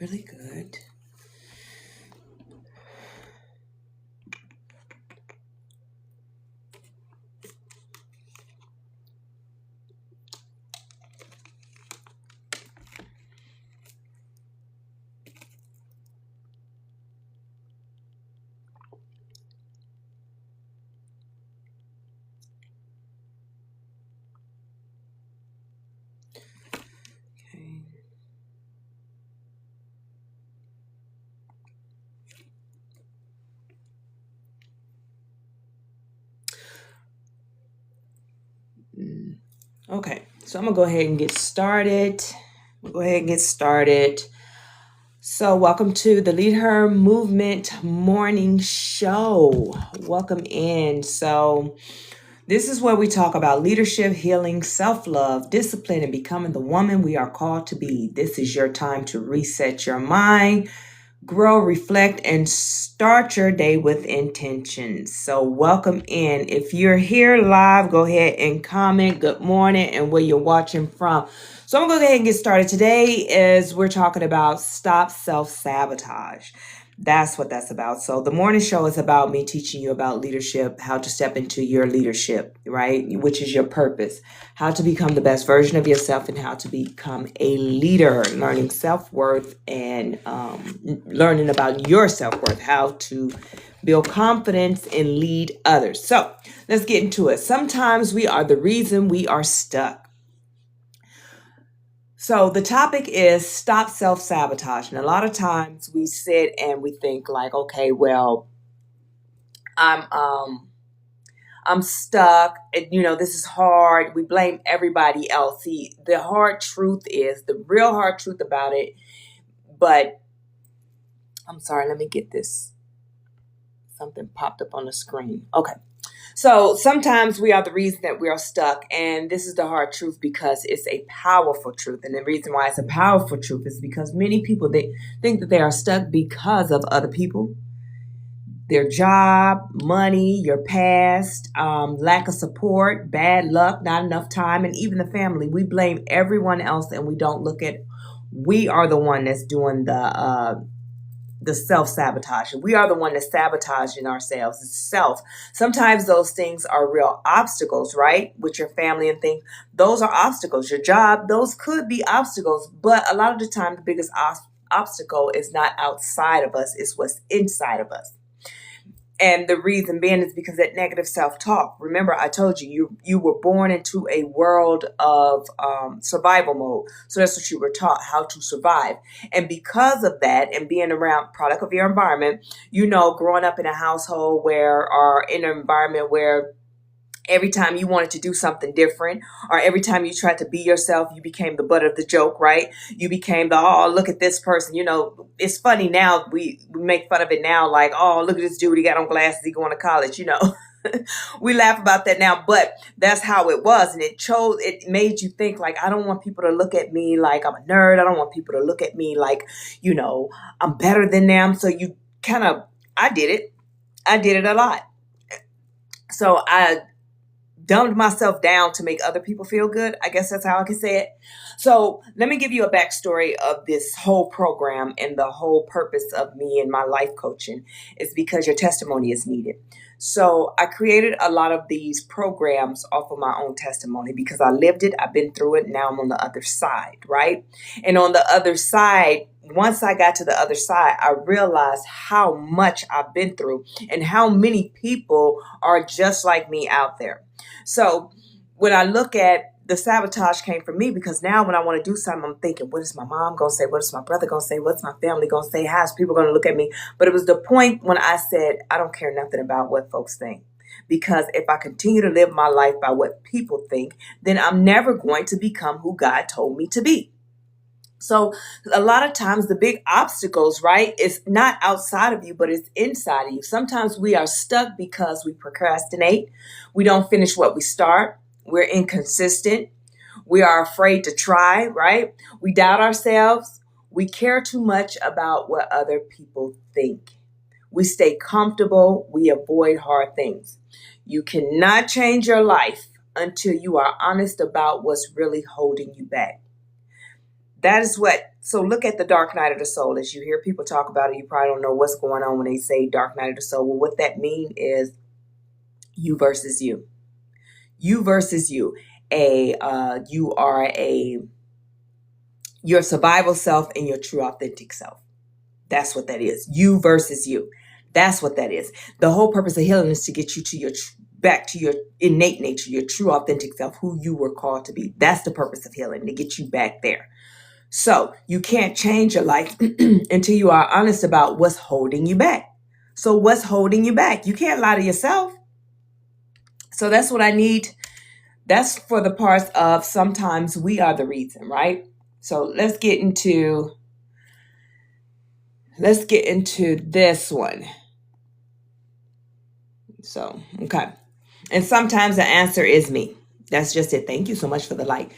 really good. Okay. Okay, so I'm gonna go ahead and get started. So, welcome to the LeadHER Movement Morning Show. Welcome in. So, this is where we talk about leadership, healing, self-love, discipline, and becoming the woman we are called to be. This is your time to reset your mind, grow, reflect, and start your day with intentions. So, welcome in. If you're here live, go ahead and comment good morning and where you're watching from. So, I'm going to go ahead and get started. Today is we're talking about stop self-sabotage. That's what that's about. So the morning show is about me teaching you about leadership, how to step into your leadership, right? Which is your purpose, how to become the best version of yourself and how to become a leader, learning self-worth and learning about your self-worth, how to build confidence and lead others. So let's get into it. Sometimes we are the reason we are stuck. So the topic is stop self-sabotage. And a lot of times we sit and we think like, okay, well, I'm stuck. And, this is hard. We blame everybody else. See, the real hard truth about it. But I'm sorry, let me get this. Something popped up on the screen. Okay. So sometimes we are the reason that we are stuck. And this is the hard truth because it's a powerful truth. And the reason why it's a powerful truth is because many people, they think that they are stuck because of other people, their job, money, your past, lack of support, bad luck, not enough time, and even the family. We blame everyone else and we don't look at, we are the one that's doing the self-sabotage. We are the one that's sabotaging ourselves. It's self. Sometimes those things are real obstacles, right? With your family and things. Those are obstacles. Your job, those could be obstacles. But a lot of the time, the biggest obstacle is not outside of us. It's what's inside of us. And the reason being is because that negative self-talk. Remember, I told you were born into a world of survival mode. So that's what you were taught, how to survive. And because of that, and being around product of your environment, growing up in a household or in an environment where every time you wanted to do something different, or every time you tried to be yourself, you became the butt of the joke, right? You became oh, look at this person. It's funny now. We make fun of it now, like, oh, look at this dude. He got on glasses. He going to college, We laugh about that now, but that's how it was. And it made you think like, I don't want people to look at me like I'm a nerd. I don't want people to look at me like, I'm better than them. So I did it. I did it a lot. So I dumbed myself down to make other people feel good. I guess that's how I can say it. So let me give you a backstory of this whole program, and the whole purpose of me and my life coaching is because your testimony is needed. So I created a lot of these programs off of my own testimony because I lived it, I've been through it, now I'm on the other side, right? And on the other side, once I got to the other side, I realized how much I've been through and how many people are just like me out there. So when I look at the sabotage came from me because now when I want to do something, I'm thinking, what is my mom going to say? What is my brother going to say? What's my family going to say? How's people going to look at me? But it was the point when I said, I don't care nothing about what folks think. Because if I continue to live my life by what people think, then I'm never going to become who God told me to be. So a lot of times the big obstacles, right, it's not outside of you, but it's inside of you. Sometimes we are stuck because we procrastinate. We don't finish what we start. We're inconsistent. We are afraid to try, right? We doubt ourselves. We care too much about what other people think. We stay comfortable. We avoid hard things. You cannot change your life until you are honest about what's really holding you back. that is what, so look at the dark night of the soul. As you hear people talk about it, you probably don't know what's going on when they say dark night of the soul. Well, what that means is you versus you. You versus you. You are your survival self and your true authentic self. That's what that is. You versus you. That's what that is. The whole purpose of healing is to get you to your back to your innate nature, your true authentic self, who you were called to be. That's the purpose of healing, to get you back there. So you can't change your life until you are honest about what's holding you back. So what's holding you back? You can't lie to yourself. So that's what I need. That's for the parts of sometimes we are the reason, right? So let's get into this one. So, okay. And sometimes the answer is me. That's just it. Thank you so much for the like.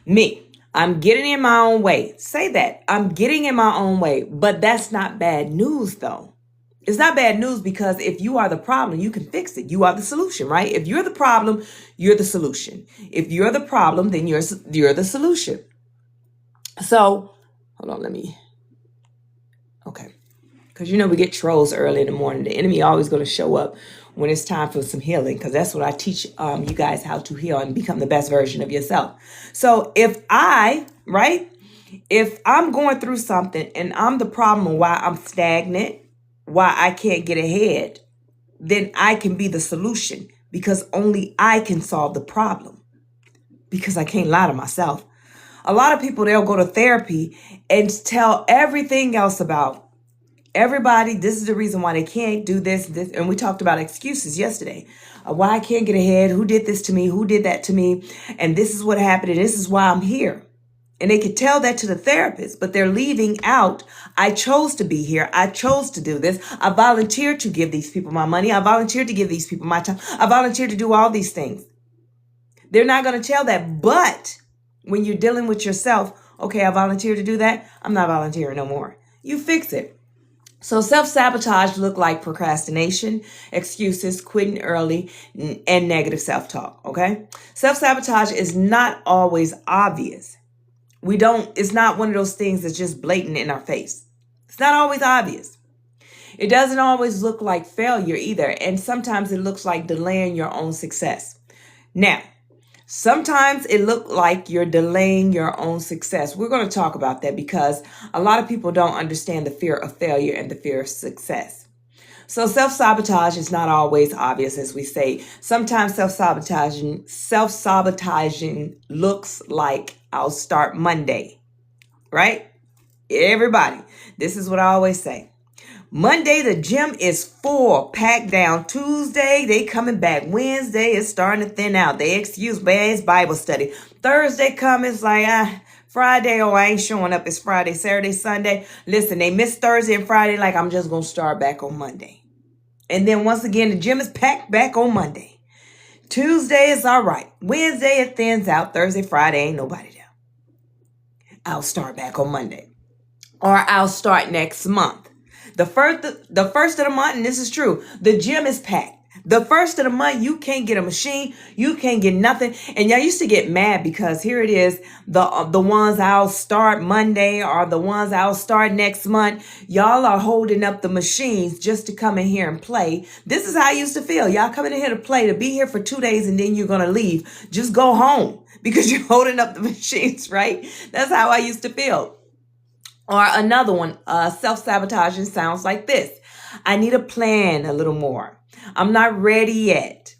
Me. I'm getting in my own way. Say that. I'm getting in my own way. But that's not bad news, though. It's not bad news, because if you are the problem, you can fix it. You are the solution, right? If you're the problem, you're the solution. If you're the problem, then you're the solution. So, hold on, okay. Because we get trolls early in the morning. The enemy always going to show up when it's time for some healing, because that's what I teach you guys, how to heal and become the best version of yourself. So if I'm going through something and I'm the problem of why I'm stagnant, why I can't get ahead, then I can be the solution, because only I can solve the problem, because I can't lie to myself. A lot of people, they'll go to therapy and tell everything else about everybody. This is the reason why they can't do this. And we talked about excuses yesterday. Why I can't get ahead. Who did this to me? Who did that to me? And this is what happened. And this is why I'm here. And they could tell that to the therapist, but they're leaving out, I chose to be here. I chose to do this. I volunteered to give these people my money. I volunteered to give these people my time. I volunteered to do all these things. They're not going to tell that. But when you're dealing with yourself, okay, I volunteered to do that. I'm not volunteering no more. You fix it. So self-sabotage look like procrastination, excuses, quitting early, and negative self-talk, okay? Self-sabotage is not always obvious. It's not one of those things that's just blatant in our face. It's not always obvious. It doesn't always look like failure either. And sometimes it looks like delaying your own success. Now, sometimes it looks like you're delaying your own success. We're going to talk about that, because a lot of people don't understand the fear of failure and the fear of success. So self-sabotage is not always obvious, as we say. Sometimes self-sabotaging looks like, I'll start Monday, right? Everybody, this is what I always say. Monday, the gym is full, packed down. Tuesday, they coming back. Wednesday, it's starting to thin out. They excuse, man, it's Bible study. Thursday it's like, Friday, I ain't showing up. It's Friday, Saturday, Sunday. Listen, they missed Thursday and Friday, like, I'm just going to start back on Monday. And then once again, the gym is packed back on Monday. Tuesday is all right. Wednesday, it thins out. Thursday, Friday, ain't nobody there. I'll start back on Monday. Or I'll start next month. The first of the month, and this is true, the gym is packed. The first of the month, you can't get a machine. You can't get nothing. And y'all used to get mad because here it is, the ones I'll start Monday or the ones I'll start next month. Y'all are holding up the machines just to come in here and play. This is how I used to feel. Y'all coming in here to play, to be here for 2 days, and then you're going to leave. Just go home because you're holding up the machines, right? That's how I used to feel. Or another one, self-sabotaging sounds like this. I need to plan a little more. I'm not ready yet.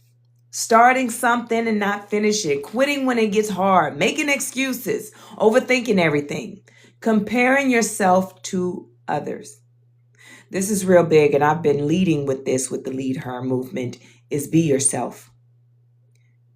Starting something and not finish it. Quitting when it gets hard. Making excuses. Overthinking everything. Comparing yourself to others. This is real big, and I've been leading with this with the LeadHER movement, is be yourself.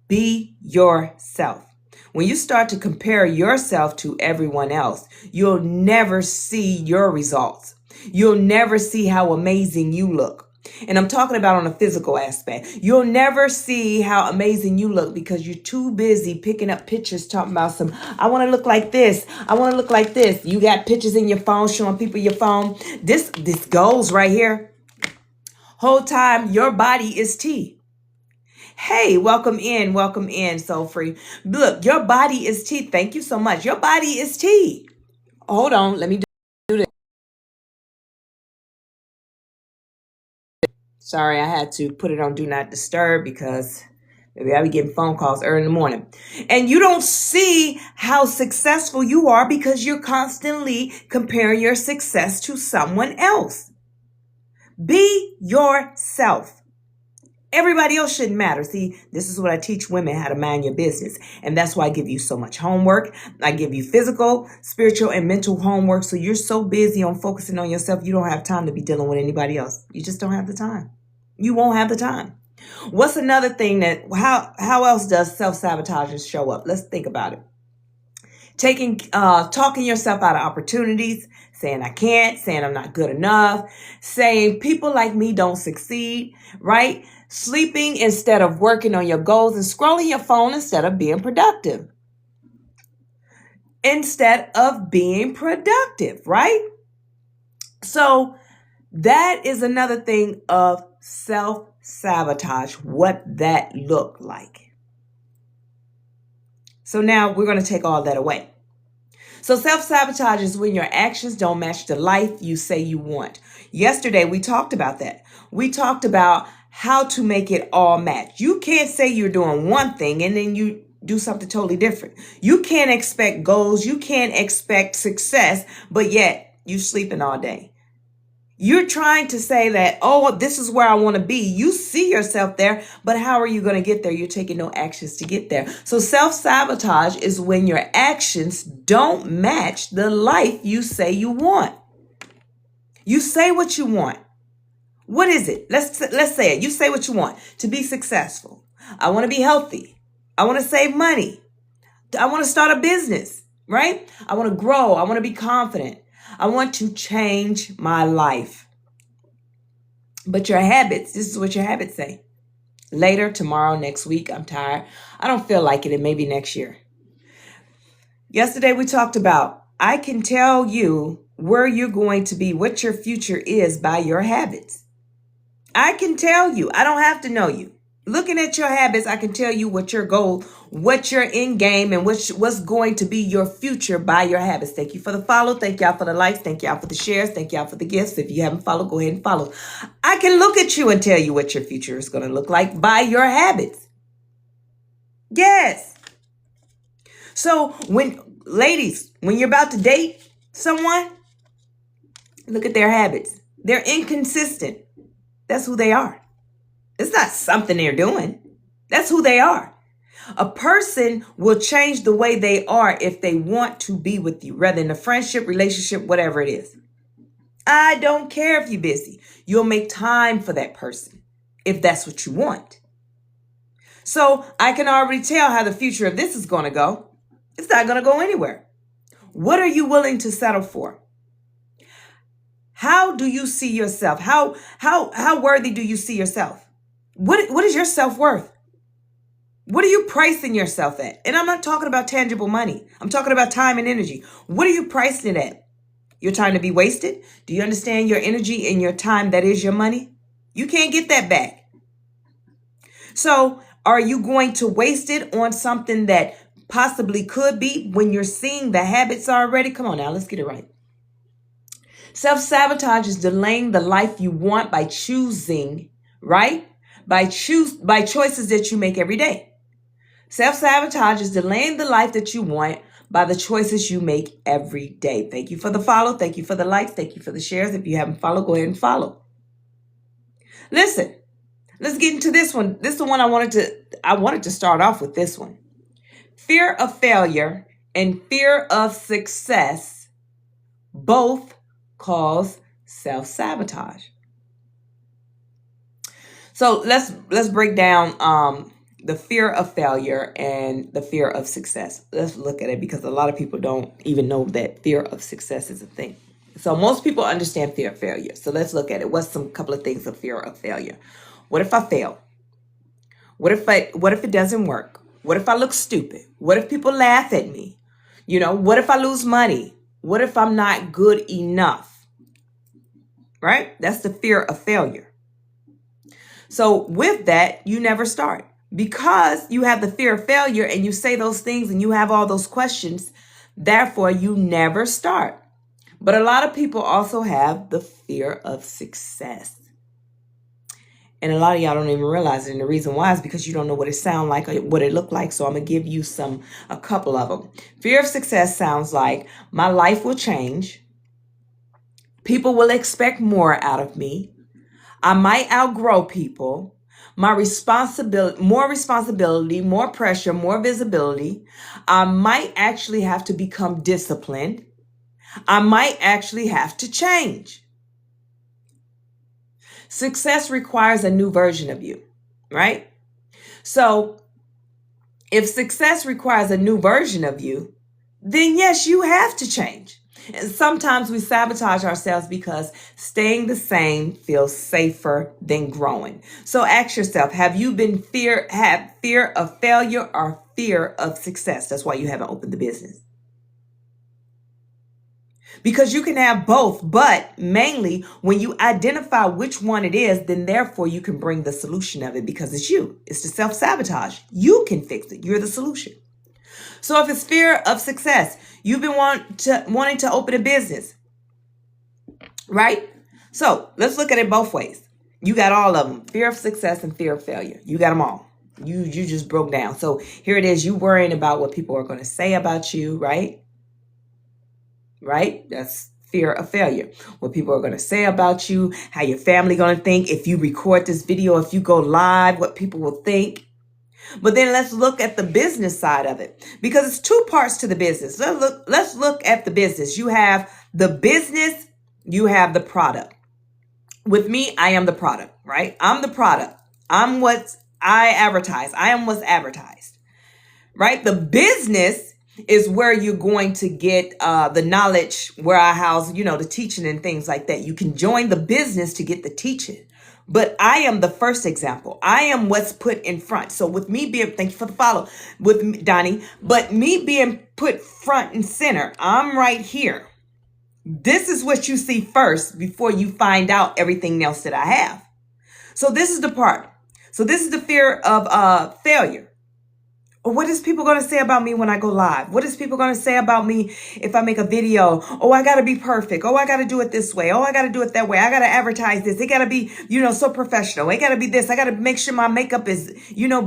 Be yourself. When you start to compare yourself to everyone else, you'll never see your results. You'll never see how amazing you look. And I'm talking about on a physical aspect. You'll never see how amazing you look because you're too busy picking up pictures talking about I want to look like this. I want to look like this. You got pictures in your phone showing people your phone. This goes right here. Whole time your body is tea. Hey, welcome in, Soul Free. Look, your body is tea. Thank you so much. Your body is tea. hold on. Let me do this. Sorry, I had to put it on Do Not Disturb because maybe I'll be getting phone calls early in the morning. And you don't see how successful you are because you're constantly comparing your success to someone else. Be yourself. Everybody else shouldn't matter. See, this is what I teach women, how to mind your business. And that's why I give you so much homework. I give you physical, spiritual, and mental homework. So you're so busy on focusing on yourself, you don't have time to be dealing with anybody else. You just don't have the time. You won't have the time. What's another thing that, how else does self-sabotage show up? Let's think about it. Talking yourself out of opportunities, saying I can't, saying I'm not good enough, saying people like me don't succeed, right? Sleeping instead of working on your goals, and scrolling your phone instead of being productive. Right? So that is another thing of self-sabotage, what that looked like. So now we're going to take all that away. So self-sabotage is when your actions don't match the life you say you want. Yesterday, we talked about that. We talked about how to make it all match. You can't say you're doing one thing and then you do something totally different. You can't expect goals. You can't expect success, but yet you sleeping all day. You're trying to say that, oh, this is where I want to be. You see yourself there, but how are you going to get there? You're taking no actions to get there. So self-sabotage is when your actions don't match the life you say you want. You say what you want. What is it? Let's say it. You say what you want. To be successful. I want to be healthy. I want to save money. I want to start a business, right? I want to grow. I want to be confident. I want to change my life. But your habits, this is what your habits say. Later, tomorrow, next week, I'm tired. I don't feel like it, and maybe next year. Yesterday, we talked about, I can tell you where you're going to be, what your future is by your habits. I can tell you. I don't have to know you. Looking at your habits, I can tell you what your goal, what your end game, and what's going to be your future by your habits. Thank you for the follow. Thank y'all for the likes. Thank y'all for the shares. Thank y'all for the gifts. If you haven't followed, go ahead and follow. I can look at you and tell you what your future is going to look like by your habits. Yes. So ladies, when you're about to date someone, look at their habits. They're inconsistent. That's who they are. It's not something they're doing. That's who they are. A person will change the way they are if they want to be with you, whether in a friendship, relationship, whatever it is. I don't care if you're busy. You'll make time for that person if that's what you want. So I can already tell how the future of this is going to go. It's not going to go anywhere. What are you willing to settle for? How do you see yourself? How worthy do you see yourself? What is your self-worth? What are you pricing yourself at? And I'm not talking about tangible money. I'm talking about time and energy. What are you pricing it at? Your time to be wasted? Do you understand your energy and your time that is your money? You can't get that back. So are you going to waste it on something that possibly could be when you're seeing the habits already? Come on now, let's get it right. Self-sabotage is delaying the life you want by choosing, right? By choices that you make every day. Self-sabotage is delaying the life that you want by the choices you make every day. Thank you for the follow. Thank you for the likes. Thank you for the shares. If you haven't followed, go ahead and follow. Listen, let's get into this one. This is the one I wanted to start off with this one. Fear of failure and fear of success both cause self-sabotage. So let's break down the fear of failure and the fear of success. Let's look at it because a lot of people don't even know that fear of success is a thing. So most people understand fear of failure. So let's look at it. What's some couple of things of fear of failure? What if I fail? What if it doesn't work? What if I look stupid? What if people laugh at me? What if I lose money? What if I'm not good enough? Right? That's the fear of failure. So with that, you never start because you have the fear of failure and you say those things and you have all those questions. Therefore, you never start. But a lot of people also have the fear of success. And a lot of y'all don't even realize it. And the reason why is because you don't know what it sounds like or what it looked like. So I'm going to give you a couple of them. Fear of success sounds like my life will change. People will expect more out of me. I might outgrow people. More responsibility, more pressure, more visibility. I might actually have to become disciplined. I might actually have to change. Success requires a new version of you, right? So if success requires a new version of you, then yes, you have to change. And sometimes we sabotage ourselves because staying the same feels safer than growing. So ask yourself, have you had fear of failure or fear of success? That's why you haven't opened the business. Because you can have both, but mainly when you identify which one it is, then therefore you can bring the solution of it because it's you. It's the self-sabotage. You can fix it. You're the solution. So if it's fear of success, you've been wanting to open a business, right? So let's look at it both ways. You got all of them, fear of success and fear of failure. You got them all. You just broke down. So here it is. You worrying about what people are going to say about you, right? Right? That's fear of failure. What people are going to say about you, how your family going to think, if you record this video, if you go live, what people will think. But then let's look at the business side of it because it's two parts to the business. Let's look at the business. You have the business, you have the product. With me, I am the product, right? I'm the product. I'm what I advertise. I am what's advertised, right? The business is where you're going to get the knowledge, where I house, the teaching and things like that. You can join the business to get the teaching. But I am the first example. I am what's put in front. So with me being, thank you for the follow with me, Donnie, but me being put front and center, I'm right here. This is what you see first before you find out everything else that I have. So this is the part. So this is the fear of failure. What is people going to say about me when I go live? What is people going to say about me if I make a video? Oh, I got to be perfect. Oh, I got to do it this way. Oh, I got to do it that way. I got to advertise this. It got to be, so professional. It got to be this. I got to make sure my makeup is,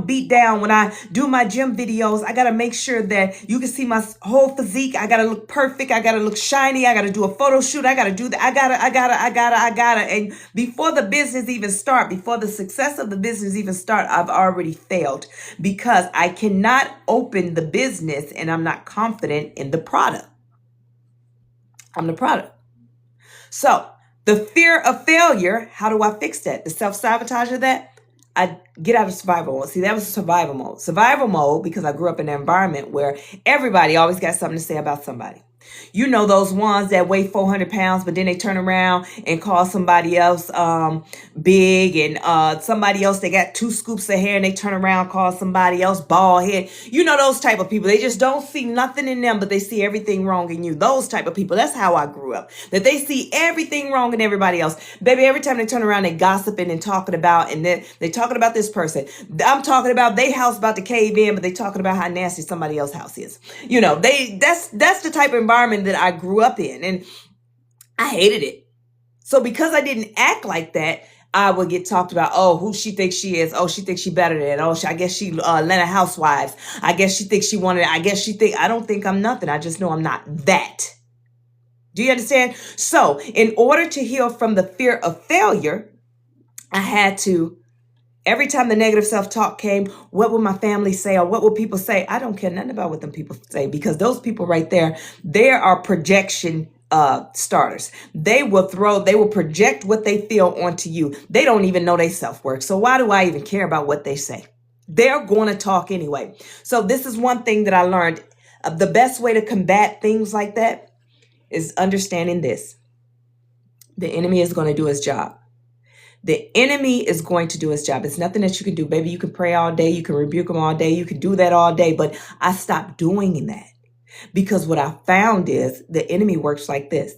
beat down. When I do my gym videos, I got to make sure that you can see my whole physique. I got to look perfect. I got to look shiny. I got to do a photo shoot. I got to do that. I got to. And before the business even start, before the success of the business even start, I've already failed because I cannot open the business and I'm not confident in the product. I'm the product. So the fear of failure, how do I fix that? The self-sabotage of that, I get out of survival mode. See, that was survival mode. Survival mode because I grew up in an environment where everybody always got something to say about somebody. Those ones that weigh 400 pounds, but then they turn around and call somebody else big, and somebody else, they got 2 scoops of hair and they turn around, call somebody else bald head. Those type of people. They just don't see nothing in them, but they see everything wrong in you. Those type of people. That's how I grew up. That they see everything wrong in everybody else. Baby, every time they turn around, they gossiping and talking about, and then they talking about this person. I'm talking about their house about to cave in, but they talking about how nasty somebody else's house is. That's the type of environment that I grew up in, and I hated it. So because I didn't act like that, I would get talked about. Oh, who she thinks she is? Oh, she thinks she better than. Oh, I guess she Atlanta Housewives. I guess she thinks she wanted. I don't think I'm nothing. I just know I'm not that. Do you understand? So in order to heal from the fear of failure, I had to. Every time the negative self-talk came, what would my family say or what would people say? I don't care nothing about what them people say because those people right there, they are projection starters. They will project what they feel onto you. They don't even know their self-worth. So why do I even care about what they say? They're going to talk anyway. So this is one thing that I learned. The best way to combat things like that is understanding this. The enemy is going to do his job. The enemy is going to do his job. It's nothing that you can do. Baby, you can pray all day. You can rebuke them all day. You can do that all day. But I stopped doing that because what I found is the enemy works like this.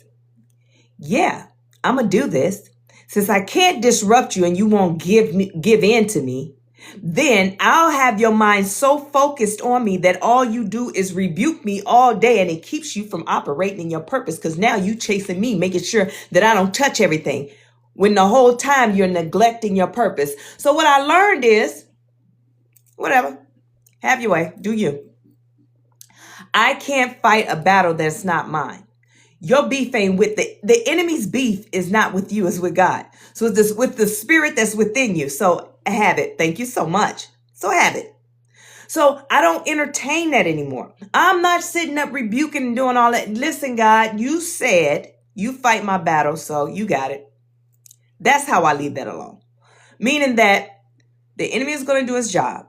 Yeah, I'm going to do this. Since I can't disrupt you and you won't give in to me, then I'll have your mind so focused on me that all you do is rebuke me all day, and it keeps you from operating in your purpose, because now you chasing me, making sure that I don't touch everything, when the whole time you're neglecting your purpose. So what I learned is, whatever, have your way, do you. I can't fight a battle that's not mine. Your beef ain't with the enemy's beef is not with you, it's with God. So it's this with the spirit that's within you. So have it. Thank you so much. So have it. So I don't entertain that anymore. I'm not sitting up rebuking and doing all that. Listen, God, you said you fight my battle, so you got it. That's how I leave that alone. Meaning that the enemy is going to do his job.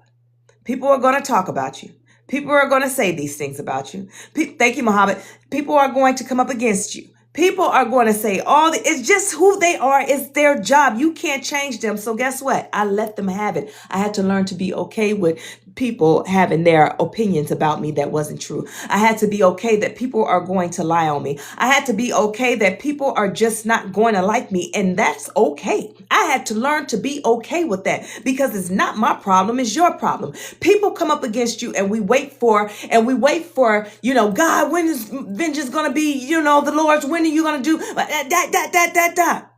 People are going to talk about you. People are going to say these things about you. Thank you, Muhammad. People are going to come up against you. People are going to say it's just who they are. It's their job. You can't change them. So guess what? I let them have it. I had to learn to be okay with people having their opinions about me that wasn't true. I had to be okay that people are going to lie on me. I had to be okay that people are just not going to like me, and that's okay. I had to learn to be okay with that, because it's not my problem, it's your problem. People come up against you, and we wait for, God, when is vengeance going to be, the Lord's, when are you going to do that?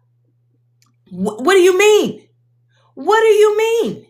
What do you mean? What do you mean?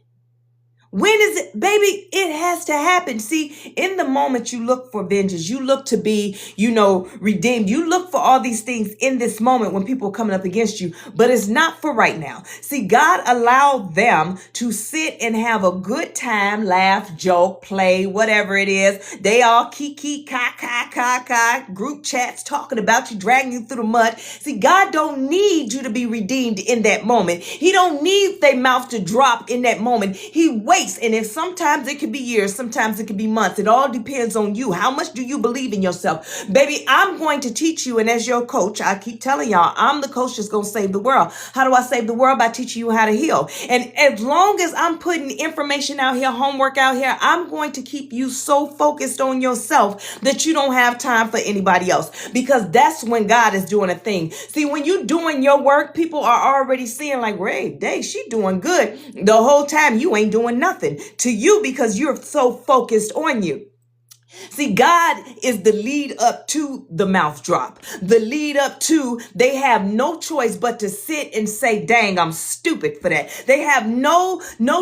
When is it, baby? It has to happen. See, in the moment you look for vengeance, you look to be, redeemed. You look for all these things in this moment when people are coming up against you, but it's not for right now. See, God allowed them to sit and have a good time, laugh, joke, play, whatever it is. They all kiki, ka, group chats talking about you, dragging you through the mud. See, God don't need you to be redeemed in that moment. He don't need their mouth to drop in that moment. He waits. And if sometimes it could be years, sometimes it could be months. It all depends on you. How much do you believe in yourself? Baby, I'm going to teach you. And as your coach, I keep telling y'all, I'm the coach that's going to save the world. How do I save the world? By teaching you how to heal. And as long as I'm putting information out here, homework out here, I'm going to keep you so focused on yourself that you don't have time for anybody else, because that's when God is doing a thing. See, when you're doing your work, people are already seeing like, Ray, she doing good. The whole time you ain't doing nothing to you, because you're so focused on you. See, God is the lead up to the mouth drop, the lead up to, they have no choice but to sit and say, dang, I'm stupid for that. They have no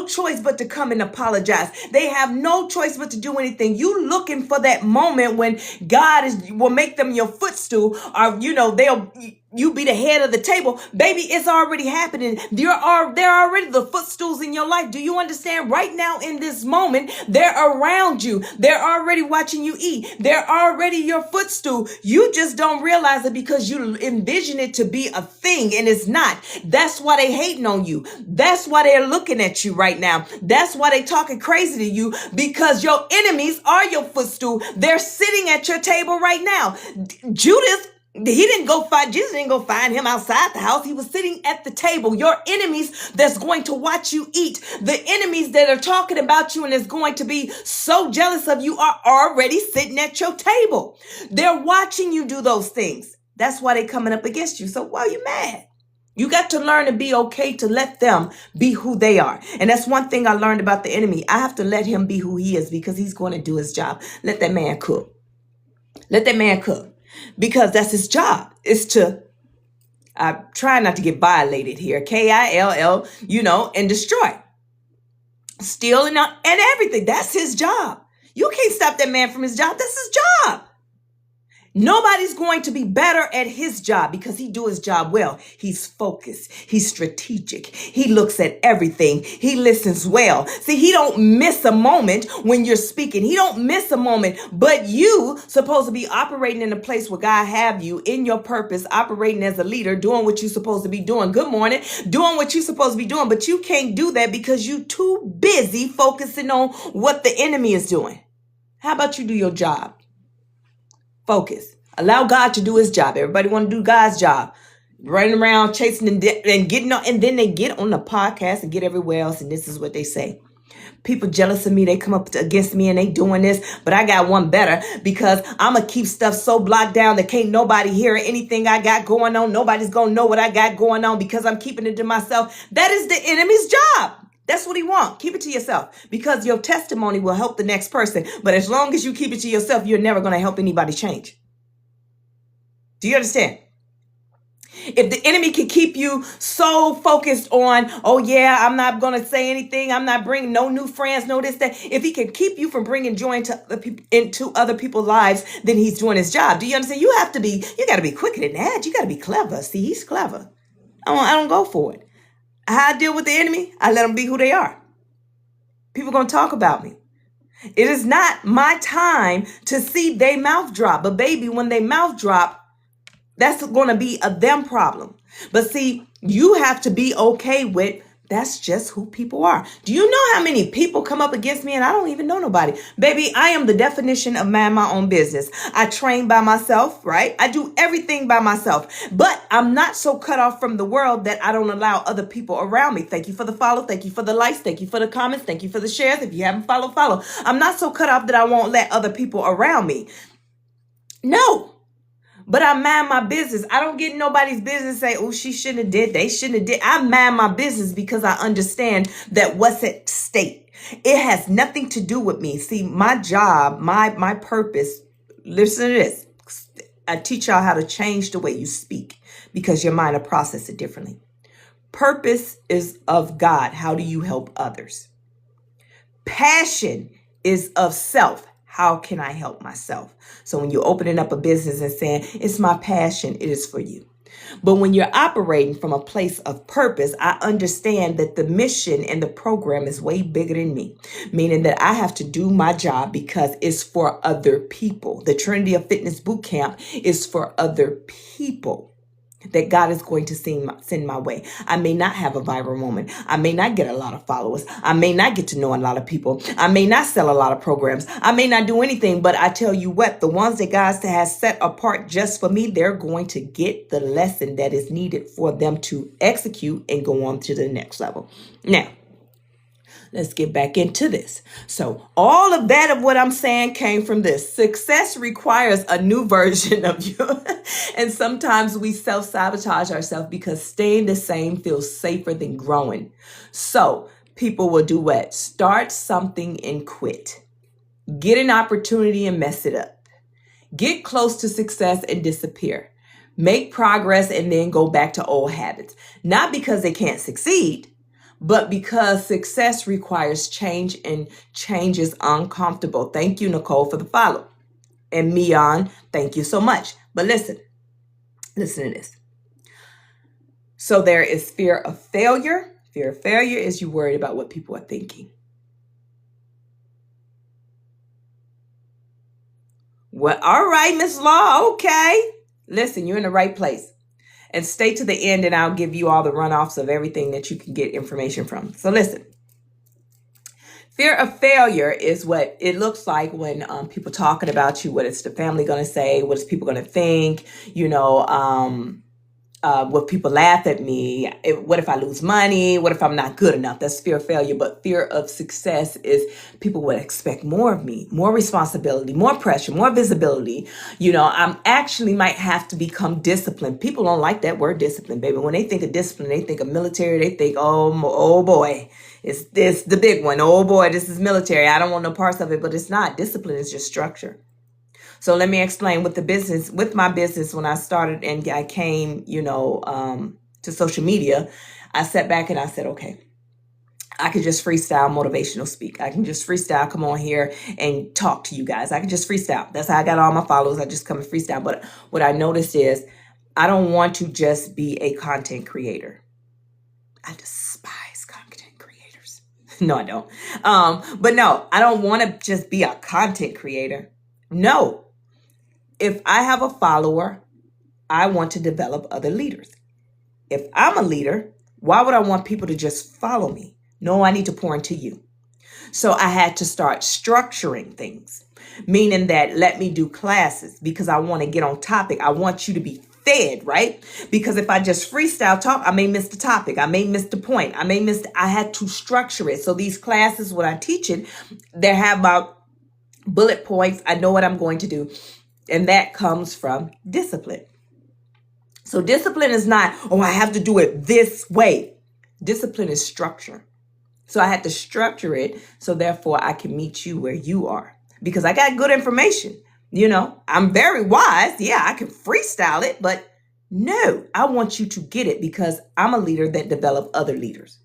choice but to come and apologize. They have no choice but to do anything. You looking for that moment when God will make them your footstool, or, you be the head of the table. Baby, it's already happening. There are already the footstools in your life. Do you understand? Right now in this moment, they're around you. They're already watching you eat. They're already your footstool. You just don't realize it because you envision it to be a thing, and it's not. That's why they hating on you. That's why they're looking at you right now. That's why they talking crazy to you, because your enemies are your footstool. They're sitting at your table right now. Jesus didn't go find him outside the house. He was sitting at the table. Your enemies that's going to watch you eat, the enemies that are talking about you and is going to be so jealous of you, are already sitting at your table. They're watching you do those things. That's why they're coming up against you. So why are you mad? You got to learn to be okay to let them be who they are. And that's one thing I learned about the enemy. I have to let him be who he is, because he's going to do his job. Let that man cook. Let that man cook. Because that's his job, is to, I try not to get violated here, KILL, and destroy, steal and everything. That's his job. You can't stop that man from his job. That's his job. Nobody's going to be better at his job because he do his job well. He's focused. He's strategic. He looks at everything. He listens well. See, he don't miss a moment when you're speaking. He don't miss a moment, but you supposed to be operating in a place where God have you in your purpose, operating as a leader, doing what you're supposed to be doing. Good morning. Doing what you're supposed to be doing, but you can't do that because you too busy focusing on what the enemy is doing. How about you do your job? Focus. Allow God to do his job. Everybody want to do God's job. Running around chasing and getting on, and then they get on the podcast and get everywhere else, and this is what they say. People jealous of me, they come up against me and they doing this, but I got one better, because I'm going to keep stuff so blocked down that can't nobody hear anything I got going on. Nobody's going to know what I got going on because I'm keeping it to myself. That is the enemy's job. That's what he wants. Keep it to yourself because your testimony will help the next person. But as long as you keep it to yourself, you're never going to help anybody change. Do you understand? If the enemy can keep you so focused on, oh yeah, I'm not going to say anything, I'm not bringing no new friends, no this, that. If he can keep you from bringing joy into other people's lives, then he's doing his job. Do you understand? You got to be quicker than that. You got to be clever. See, he's clever. I don't go for it. How I deal with the enemy, I let them be who they are. People going to talk about me. It is not my time to see they mouth drop. But baby, when they mouth drop, that's going to be a them problem. But see, you have to be okay with that's just who people are. Do you know how many people come up against me and I don't even know nobody? Baby, I am the definition of mind my own business. I train by myself, right? I do everything by myself. But I'm not so cut off from the world that I don't allow other people around me. Thank you for the follow. Thank you for the likes. Thank you for the comments. Thank you for the shares. If you haven't followed, follow. I'm not so cut off that I won't let other people around me. No. But I mind my business. I don't get in nobody's business say, oh, she shouldn't have did. They shouldn't have did. I mind my business because I understand that what's at stake. It has nothing to do with me. See, my job, my purpose, listen to this. I teach y'all how to change the way you speak because your mind will process it differently. Purpose is of God. How do you help others? Passion is of self. How can I help myself? So when you're opening up a business and saying, it's my passion, it is for you. But when you're operating from a place of purpose, I understand that the mission and the program is way bigger than me, meaning that I have to do my job because it's for other people. The Trinity of Fitness Bootcamp is for other people that God is going to send my way. I may not have a viral moment. I may not get a lot of followers. I may not get to know a lot of people. I may not sell a lot of programs. I may not do anything, but I tell you what, the ones that God has set apart just for me, they're going to get the lesson that is needed for them to execute and go on to the next level. Now, let's get back into this. So all of that of what I'm saying came from this. Success requires a new version of you. And sometimes we self-sabotage ourselves because staying the same feels safer than growing. So people will do what? Start something and quit. Get an opportunity and mess it up. Get close to success and disappear. Make progress and then go back to old habits. Not because they can't succeed, but because success requires change and change is uncomfortable. Thank you, Nicole, for the follow. And Mian, thank you so much. But listen to this. So there is fear of failure. Fear of failure is you worried about what people are thinking. Well, all right, Miss Law, okay. Listen, you're in the right place. And stay to the end and I'll give you all the runoffs of everything that you can get information from. So listen, fear of failure is what it looks like when people talking about you. What is the family going to say? What is people going to think? What people laugh at me? What if I lose money? What if I'm not good enough? That's fear of failure. But fear of success is people would expect more of me, more responsibility, more pressure, more visibility. I'm actually might have to become disciplined. People don't like that word discipline, baby. When they think of discipline, they think of military. They think, oh boy, it's this the big one. Oh boy, this is military. I don't want no parts of it, but it's not. Discipline is just structure. So let me explain with my business, when I started and I came, to social media, I sat back and I said, okay, I can just freestyle motivational speak. I can just freestyle, come on here and talk to you guys. I can just freestyle. That's how I got all my followers. I just come and freestyle. But what I noticed is I don't want to just be a content creator. I despise content creators. No, I don't. But no, I don't want to just be a content creator. No. If I have a follower, I want to develop other leaders. If I'm a leader, why would I want people to just follow me? No, I need to pour into you. So I had to start structuring things, meaning that let me do classes because I want to get on topic. I want you to be fed, right? Because if I just freestyle talk, I may miss the topic. I may miss the point. I had to structure it. So these classes, when I teach it, they have about bullet points. I know what I'm going to do. And that comes from discipline. So discipline is not, I have to do it this way. Discipline is structure. So I had to structure it so therefore I can meet you where you are. Because I got good information. I'm very wise. Yeah, I can freestyle it, but no, I want you to get it because I'm a leader that developed other leaders.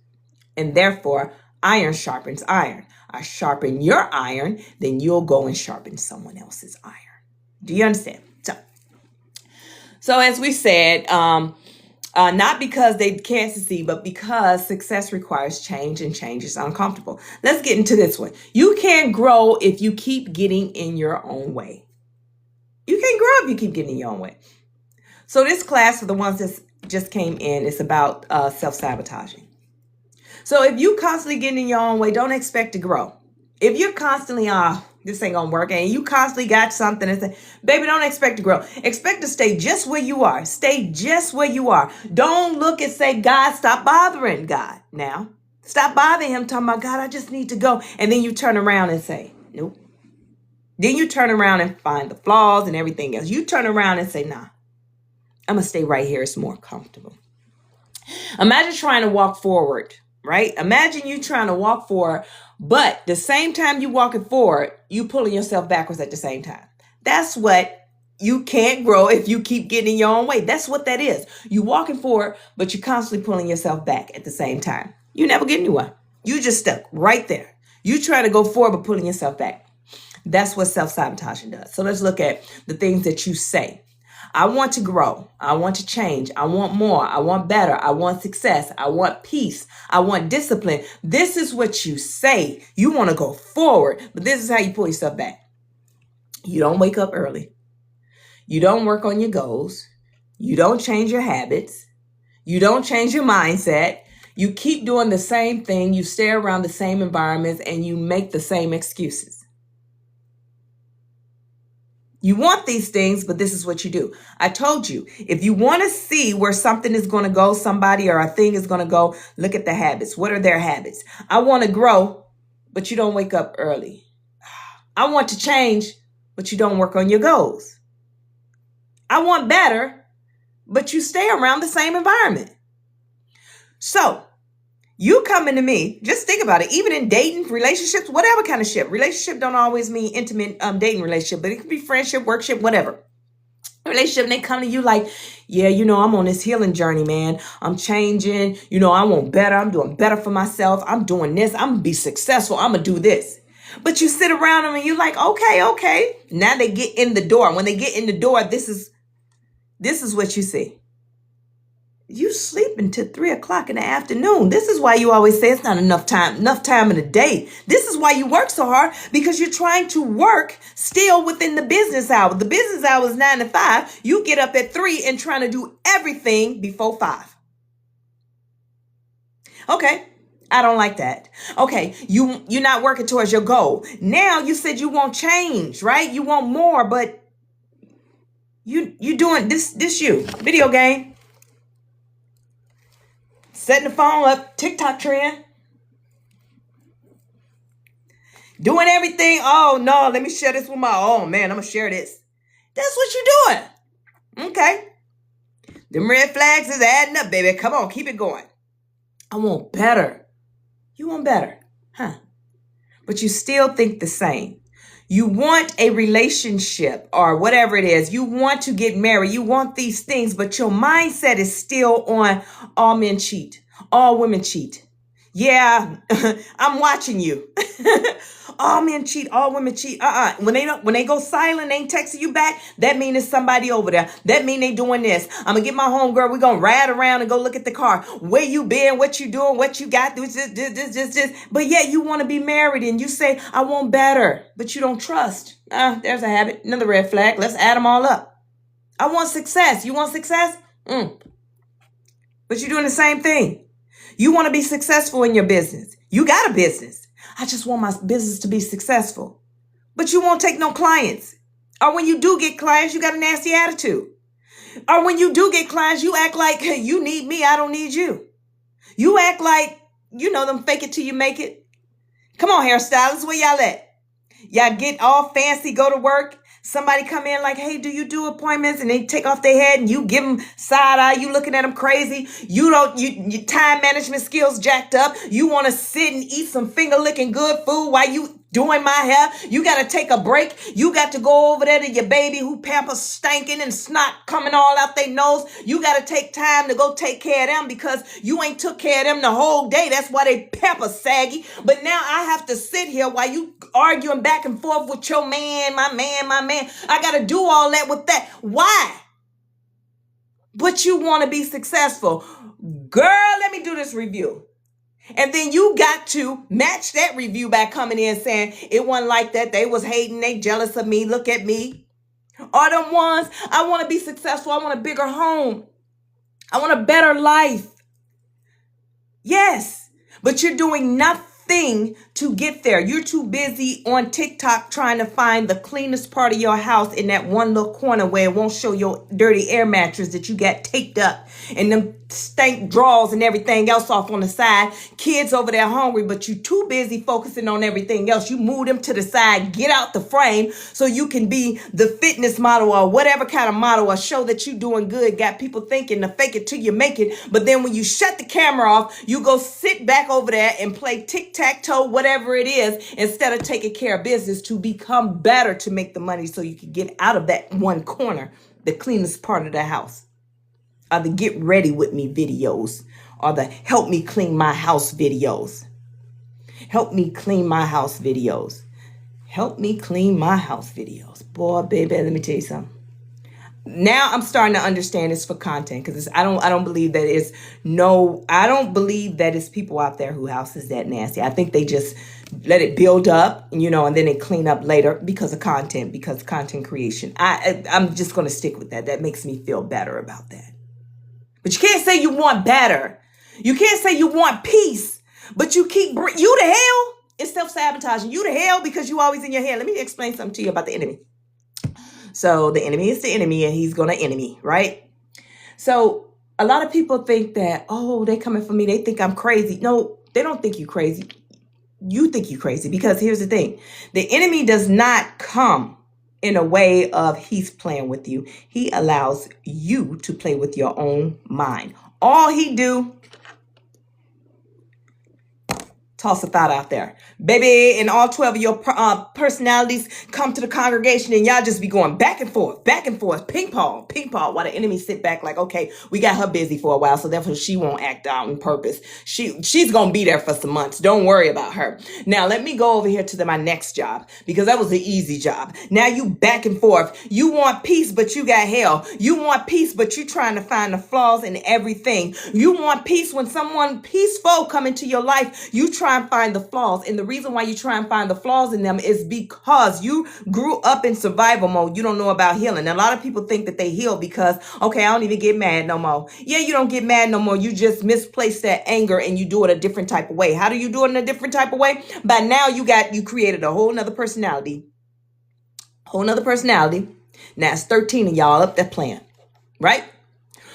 And therefore, iron sharpens iron. I sharpen your iron, then you'll go and sharpen someone else's iron. Do you understand? So as we said, not because they can't succeed, but because success requires change and change is uncomfortable. Let's get into this one. You can't grow if you keep getting in your own way. You can't grow if you keep getting in your own way. So this class, for the ones that just came in, is about self-sabotaging. So if you constantly get in your own way, don't expect to grow. If you're constantly, this ain't gonna work, and you constantly got something and say, baby, don't expect to grow. Expect to stay just where you are. Stay just where you are. Don't look and say, God, stop bothering God now. Stop bothering him, talking about, God, I just need to go. And then you turn around and say, nope. Then you turn around and find the flaws and everything else. You turn around and say, nah, I'm gonna stay right here. It's more comfortable. Imagine trying to walk forward, right? Imagine you trying to walk forward, but the same time you walking forward, you pulling yourself backwards at the same time. That's what you can't grow if you keep getting in your own way. That's what that is. You walking forward, but you're constantly pulling yourself back at the same time. You never get anywhere. You just stuck right there. You try to go forward, but pulling yourself back. That's what self-sabotaging does. So let's look at the things that you say. I want to grow. I want to change. I want more. I want better. I want success. I want peace. I want discipline. This is what you say. You want to go forward, but this is how you pull yourself back. You don't wake up early. You don't work on your goals. You don't change your habits. You don't change your mindset. You keep doing the same thing. You stay around the same environments and you make the same excuses. You want these things, but this is what you do. I told you, if you want to see where something is going to go, somebody or a thing is going to go, look at the habits. What are their habits? I want to grow, but you don't wake up early. I want to change, but you don't work on your goals. I want better, but you stay around the same environment. So you coming to me, just think about it, even in dating, relationships, whatever kind of ship. Relationship don't always mean intimate dating relationship, but it could be friendship, workship, whatever. Relationship, and they come to you like, yeah, I'm on this healing journey, man. I'm changing. I want better. I'm doing better for myself. I'm doing this. I'm going to be successful. I'm going to do this. But you sit around them and you're like, okay. Now they get in the door. When they get in the door, this is what you see. You sleep until 3:00 in the afternoon. This is why you always say it's not enough time in the day. This is why you work so hard, because you're trying to work still within the business hour. The business hour is 9 to 5. You get up at 3 and trying to do everything before 5. Okay. I don't like that. Okay. You're not working towards your goal. Now you said you want change, right? You want more, but you doing this video game. Setting the phone up, TikTok trend. Doing everything. Oh, no, let me share this with I'm going to share this. That's what you're doing. Okay. Them red flags is adding up, baby. Come on, keep it going. I want better. You want better, huh? But you still think the same. You want a relationship or whatever it is. You want to get married. You want these things, but your mindset is still on all men cheat. All women cheat. Yeah, I'm watching you. All men cheat. All women cheat. When they go silent, they ain't texting you back. That means it's somebody over there. That means they doing this. I'm gonna get my homegirl. We're gonna ride around and go look at the car. Where you been? What you doing? What you got? This. But yet you want to be married and you say, I want better, but you don't trust. There's a habit. Another red flag. Let's add them all up. I want success. You want success? But you're doing the same thing. You want to be successful in your business. You got a business. I just want my business to be successful. But you won't take no clients. Or when you do get clients, you got a nasty attitude. Or when you do get clients, you act like, hey, you need me, I don't need you. You act like, them fake it till you make it. Come on, hairstylists, where y'all at? Y'all get all fancy, go to work, Somebody come in like, hey, do you do appointments? And they take off their head and you give them side eye. You looking at them crazy. Your time management skills jacked up. You want to sit and eat some finger licking good food while you doing my hair. You got to take a break. You got to go over there to your baby who pampers stinking and snot coming all out their nose. You got to take time to go take care of them because you ain't took care of them the whole day. That's why they pamper saggy. But now I have to sit here while you arguing back and forth with your man, my man, my man. I got to do all that with that. Why? But you want to be successful. Girl, let me do this review. And then you got to match that review by coming in saying, it wasn't like that. They was hating. They jealous of me. Look at me. Or them ones, I want to be successful. I want a bigger home. I want a better life. Yes, but you're doing nothing to get there. You're too busy on TikTok trying to find the cleanest part of your house in that one little corner where it won't show your dirty air mattress that you got taped up and them stank drawers and everything else off on the side. Kids over there hungry, but you too busy focusing on everything else. You move them to the side, get out the frame so you can be the fitness model or whatever kind of model or show that you doing good. Got people thinking to fake it till you make it. But then when you shut the camera off, you go sit back over there and play tic-tac-toe, whatever it is, instead of taking care of business to become better to make the money so you can get out of that one corner, the cleanest part of the house. Or the get ready with me videos, or the help me clean my house videos. Help me clean my house videos. Help me clean my house videos. Boy, baby, let me tell you something. Now I'm starting to understand it's for content because I don't believe that I don't believe that it's people out there who house is that nasty. I think they just let it build up, and then they clean up later because of content, because of content creation. I'm just going to stick with that. That makes me feel better about that. But you can't say you want better. You can't say you want peace, but you keep, you the hell. It's self-sabotaging. You the hell because you always in your head. Let me explain something to you about the enemy. So the enemy is the enemy and he's going to enemy, right? So a lot of people think that, oh, they coming for me. They think I'm crazy. No, they don't think you crazy. You think you crazy because here's the thing. The enemy does not come in a way of he's playing with you. He allows you to play with your own mind. All he do, toss a thought out there. Baby, and all 12 of your personalities come to the congregation and y'all just be going back and forth, ping pong, while the enemy sit back like, okay, we got her busy for a while, so therefore she won't act out on purpose. She's going to be there for some months. Don't worry about her. Now, let me go over here to my next job because that was the easy job. Now you back and forth. You want peace, but you got hell. You want peace, but you trying to find the flaws in everything. You want peace when someone peaceful come into your life. You try and find the flaws. And the reason why you try and find the flaws in them is because you grew up in survival mode. You don't know about healing. A lot of people think that they heal because, okay, I don't even get mad no more. Yeah, you don't get mad no more. You just misplace that anger and you do it a different type of way. How do you do it in a different type of way? By now you created a whole nother personality. Now it's 13 of y'all up there playing, right?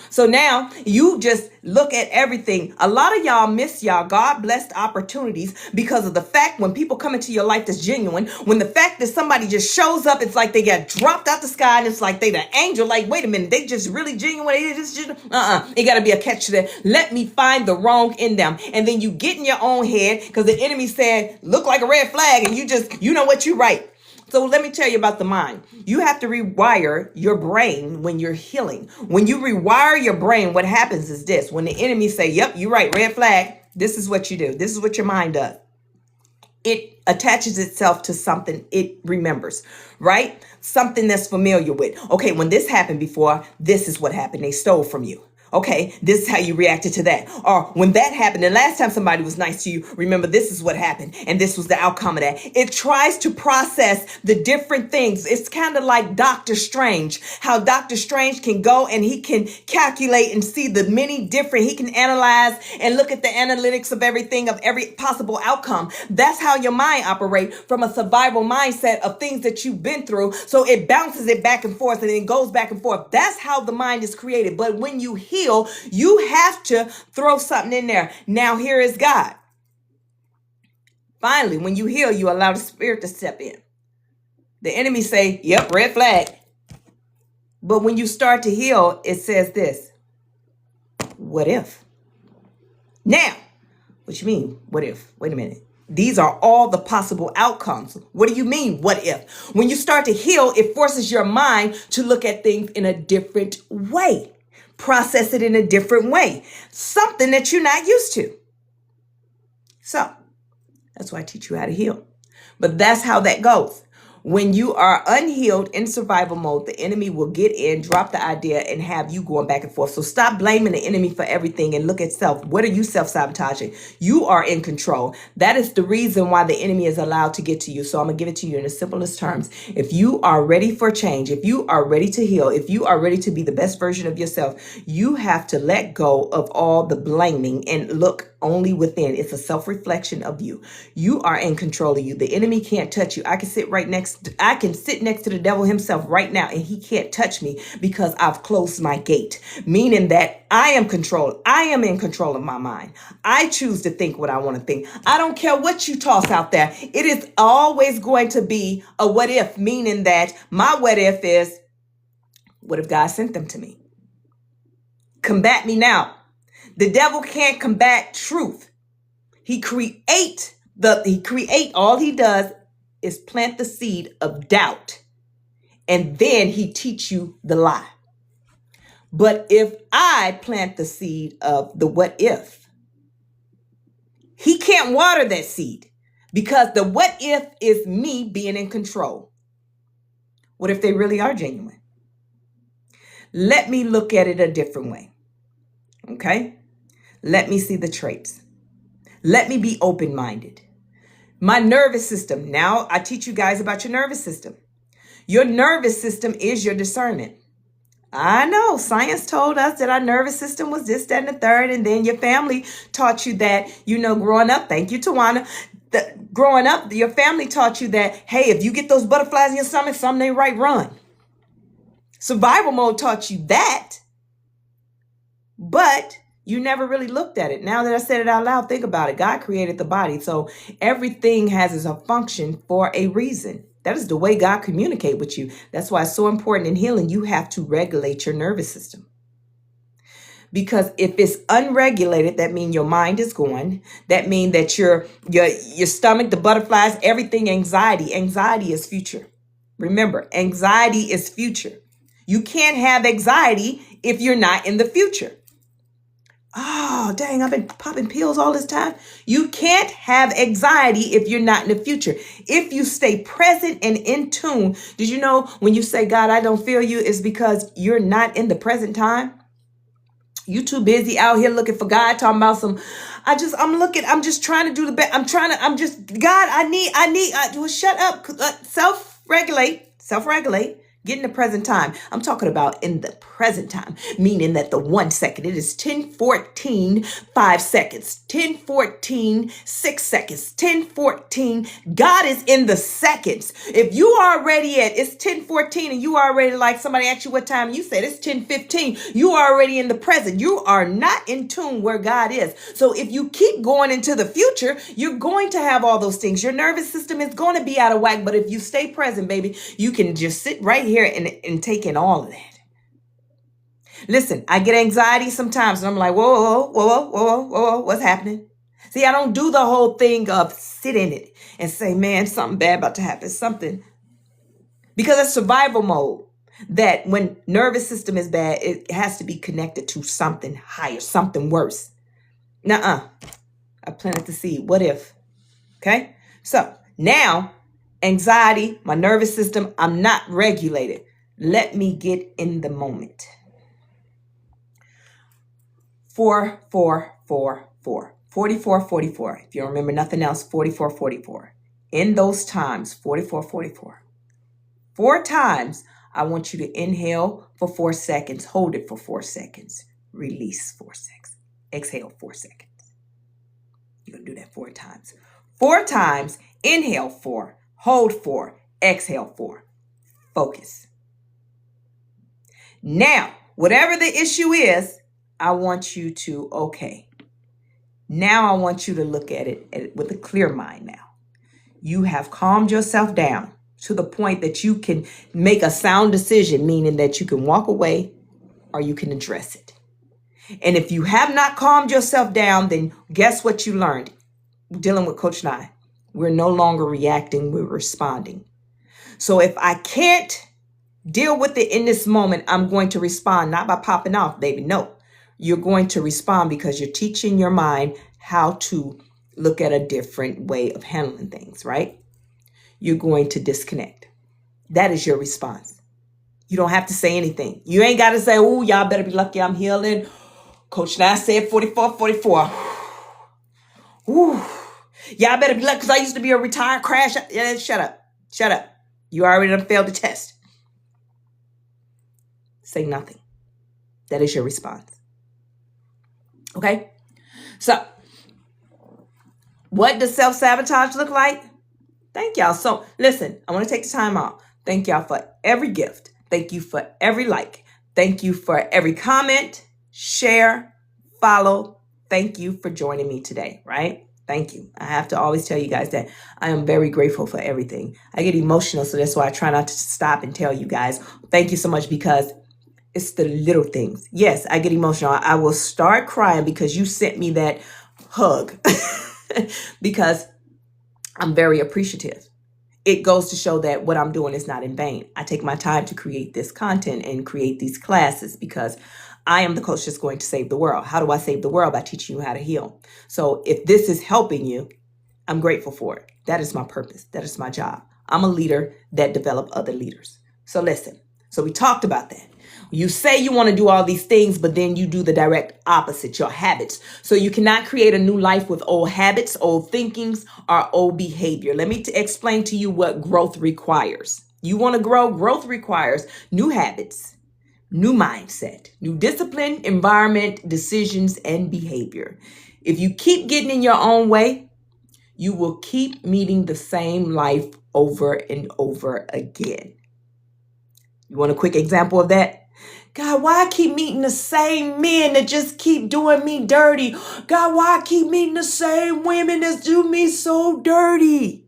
So now you just look at everything. A lot of y'all miss y'all God-blessed opportunities because of the fact when people come into your life that's genuine, when the fact that somebody just shows up, it's like they got dropped out the sky and it's like they the angel. Like, wait a minute, they just really genuine. It got to be a catch to that. Let me find the wrong in them. And then you get in your own head because the enemy said, look like a red flag. And you know what, you right. So let me tell you about the mind. You have to rewire your brain when you're healing. When you rewire your brain, what happens is this. When the enemy say, yep, you're right, red flag, this is what you do. This is what your mind does. It attaches itself to something it remembers, right? Something that's familiar with. Okay, when this happened before, this is what happened. They stole from you. Okay, this is how you reacted to that. Or when that happened, the last time somebody was nice to you, remember this is what happened. And this was the outcome of that. It tries to process the different things. It's kind of like Dr. Strange, how Dr. Strange can go and he can calculate and see the many different, he can analyze and look at the analytics of everything, of every possible outcome. That's how your mind operates from a survival mindset of things that you've been through. So it bounces it back and forth and it goes back and forth. That's how the mind is created. But when you heal, you have to throw something in there. Now, here is God. Finally, when you heal, you allow the Spirit to step in. The enemy say, yep, red flag. But when you start to heal, it says this: what if? Now, what you mean, what if? Wait a minute. These are all the possible outcomes. What do you mean, what if? When you start to heal, it forces your mind to look at things in a different way, process it in a different way, something that you're not used to. So that's why I teach you how to heal. But that's how that goes. When you are unhealed in survival mode, the enemy will get in, drop the idea, and have you going back and forth. So stop blaming the enemy for everything and look at self. What are you self-sabotaging? You are in control. That is the reason why the enemy is allowed to get to you. So I'm going to give it to you in the simplest terms. If you are ready for change, if you are ready to heal, if you are ready to be the best version of yourself, you have to let go of all the blaming and look only within. It's a self-reflection of you. You are in control of you. The enemy can't touch you. I can sit next to the devil himself right now and he can't touch me because I've closed my gate, meaning that I am controlled. I am in control of my mind. I choose to think what I want to think. I don't care what you toss out there. It is always going to be a what if, meaning that my what if is, what if God sent them to me? Combat me now. The devil can't combat truth. All he does is plant the seed of doubt, and then he teach you the lie. But if I plant the seed of the what if, he can't water that seed because the what if is me being in control. What if they really are genuine? Let me look at it a different way. Okay? Let me see the traits. Let me be open-minded. My nervous system. Now I teach you guys about your nervous system. Your nervous system is your discernment. I know science told us that our nervous system was this, that, and the third. And then your family taught you that, growing up. Thank you, Tawana. Growing up, your family taught you that, hey, if you get those butterflies in your stomach, something ain't right, run. Survival mode taught you that. But you never really looked at it. Now that I said it out loud, think about it. God created the body. So everything has a function for a reason. That is the way God communicates with you. That's why it's so important in healing. You have to regulate your nervous system. Because if it's unregulated, that means your mind is going. That means that your stomach, the butterflies, everything, anxiety. Anxiety is future. Remember, anxiety is future. You can't have anxiety if you're not in the future. Oh, dang, I've been popping pills all this time. You can't have anxiety if you're not in the future. If you stay present and in tune, did you know when you say, God, I don't feel you, it's because you're not in the present time? You too busy out here looking for God, talking about I'm just trying to do the best. God, well, shut up. Self-regulate. Get in the present time. I'm talking about in the present time, meaning that the 1 second, it is 10:14, 5 seconds, 10:14, 6 seconds, 10:14. God is in the seconds. If you are already it's 10:14 and you already, like, somebody asked you what time, you said it's 10:15, you are already in the present. You are not in tune where God is. So if you keep going into the future, you're going to have all those things. Your nervous system is going to be out of whack. But if you stay present, baby, you can just sit right here and take in all of that. Listen, I get anxiety sometimes and I'm like, whoa, what's happening? See, I don't do the whole thing of sit in it and say, man, something bad about to happen, something. Because it's survival mode. That when nervous system is bad, it has to be connected to something higher, something worse. Nuh-uh. I planted the seed. What if? Okay? So now, anxiety, my nervous system, I'm not regulated. Let me get in the moment. 4, 4, 4, 4. 44, 44. If you don't remember nothing else, 44, 44. In those times, 44, 44. 4 times, I want you to inhale for 4 seconds. Hold it for 4 seconds. Release 4 seconds. Exhale 4 seconds. You're going to do that 4 times. 4 times, inhale 4. Hold 4. Exhale 4. Focus. Now, whatever the issue is, I want you to, okay. Now I want you to look at it with a clear mind now. You have calmed yourself down. to the point that you can make a sound decision, meaning that you can walk away or you can address it. And if you have not calmed yourself down, then guess what you learned? Dealing with Coach Nye, we're no longer reacting, we're responding. So if I can't deal with it in this moment, I'm going to respond, not by popping off, baby. No, you're going to respond because you're teaching your mind how to look at a different way of handling things, right? You're going to disconnect. That is your response. You don't have to say anything. You ain't got to say, oh, y'all better be lucky I'm healing. Coach Nye said 44. Ooh, y'all better be lucky because I used to be a retired crash. Yeah, shut up. You already done failed the test. Say nothing. That is your response. Okay? So, what does self-sabotage look like? Thank y'all. So, listen, I want to take the time out. Thank y'all for every gift. Thank you for every like. Thank you for every comment, share, follow. Thank you for joining me today, right? Thank you. I have to always tell you guys that I am very grateful for everything. I get emotional, so that's why I try not to stop and tell you guys, thank you so much, because it's the little things. Yes, I get emotional. I will start crying because you sent me that hug because I'm very appreciative. It goes to show that what I'm doing is not in vain. I take my time to create this content and create these classes because I am the coach that's going to save the world. How do I save the world? By teaching you how to heal. So if this is helping you, I'm grateful for it. That is my purpose. That is my job. I'm a leader that develop other leaders. So listen. So we talked about that. You say you want to do all these things, but then you do the direct opposite, your habits. So you cannot create a new life with old habits, old thinkings, or old behavior. Let me explain to you what growth requires. You want to grow? Growth requires new habits, new mindset, new discipline, environment, decisions, and behavior. If you keep getting in your own way, you will keep meeting the same life over and over again. You want a quick example of that? God, why I keep meeting the same men that just keep doing me dirty? God, why I keep meeting the same women that do me so dirty?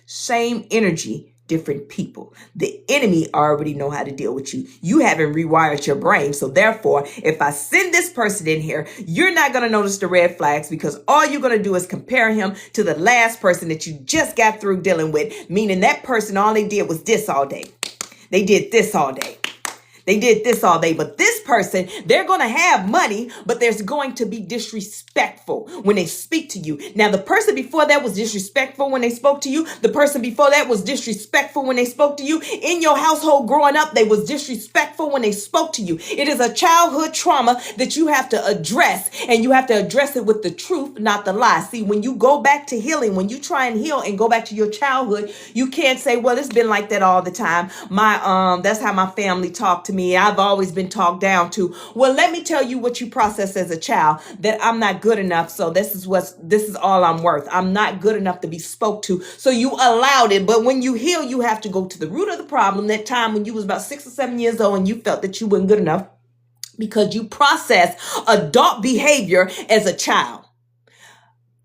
Same energy, different people. The enemy already know how to deal with you. You haven't rewired your brain. So therefore, if I send this person in here, you're not going to notice the red flags because all you're going to do is compare him to the last person that you just got through dealing with, meaning that person, all they did was this all day. They did this all day. They did this all day. But this person, they're going to have money, but there's going to be disrespectful when they speak to you. Now, the person before that was disrespectful when they spoke to you. The person before that was disrespectful when they spoke to you. In your household growing up, they was disrespectful when they spoke to you. It is a childhood trauma that you have to address, and you have to address it with the truth, not the lie. See, when you go back to healing, when you try and heal and go back to your childhood, you can't say, well, it's been like that all the time. That's how my family talked to me. I've always been talked down to. Well, let me tell you what you processed as a child, that I'm not good enough. So this is all I'm worth. I'm not good enough to be spoke to. So you allowed it. But when you heal, you have to go to the root of the problem. That time when you was about 6 or 7 years old and you felt that you weren't good enough because you processed adult behavior as a child.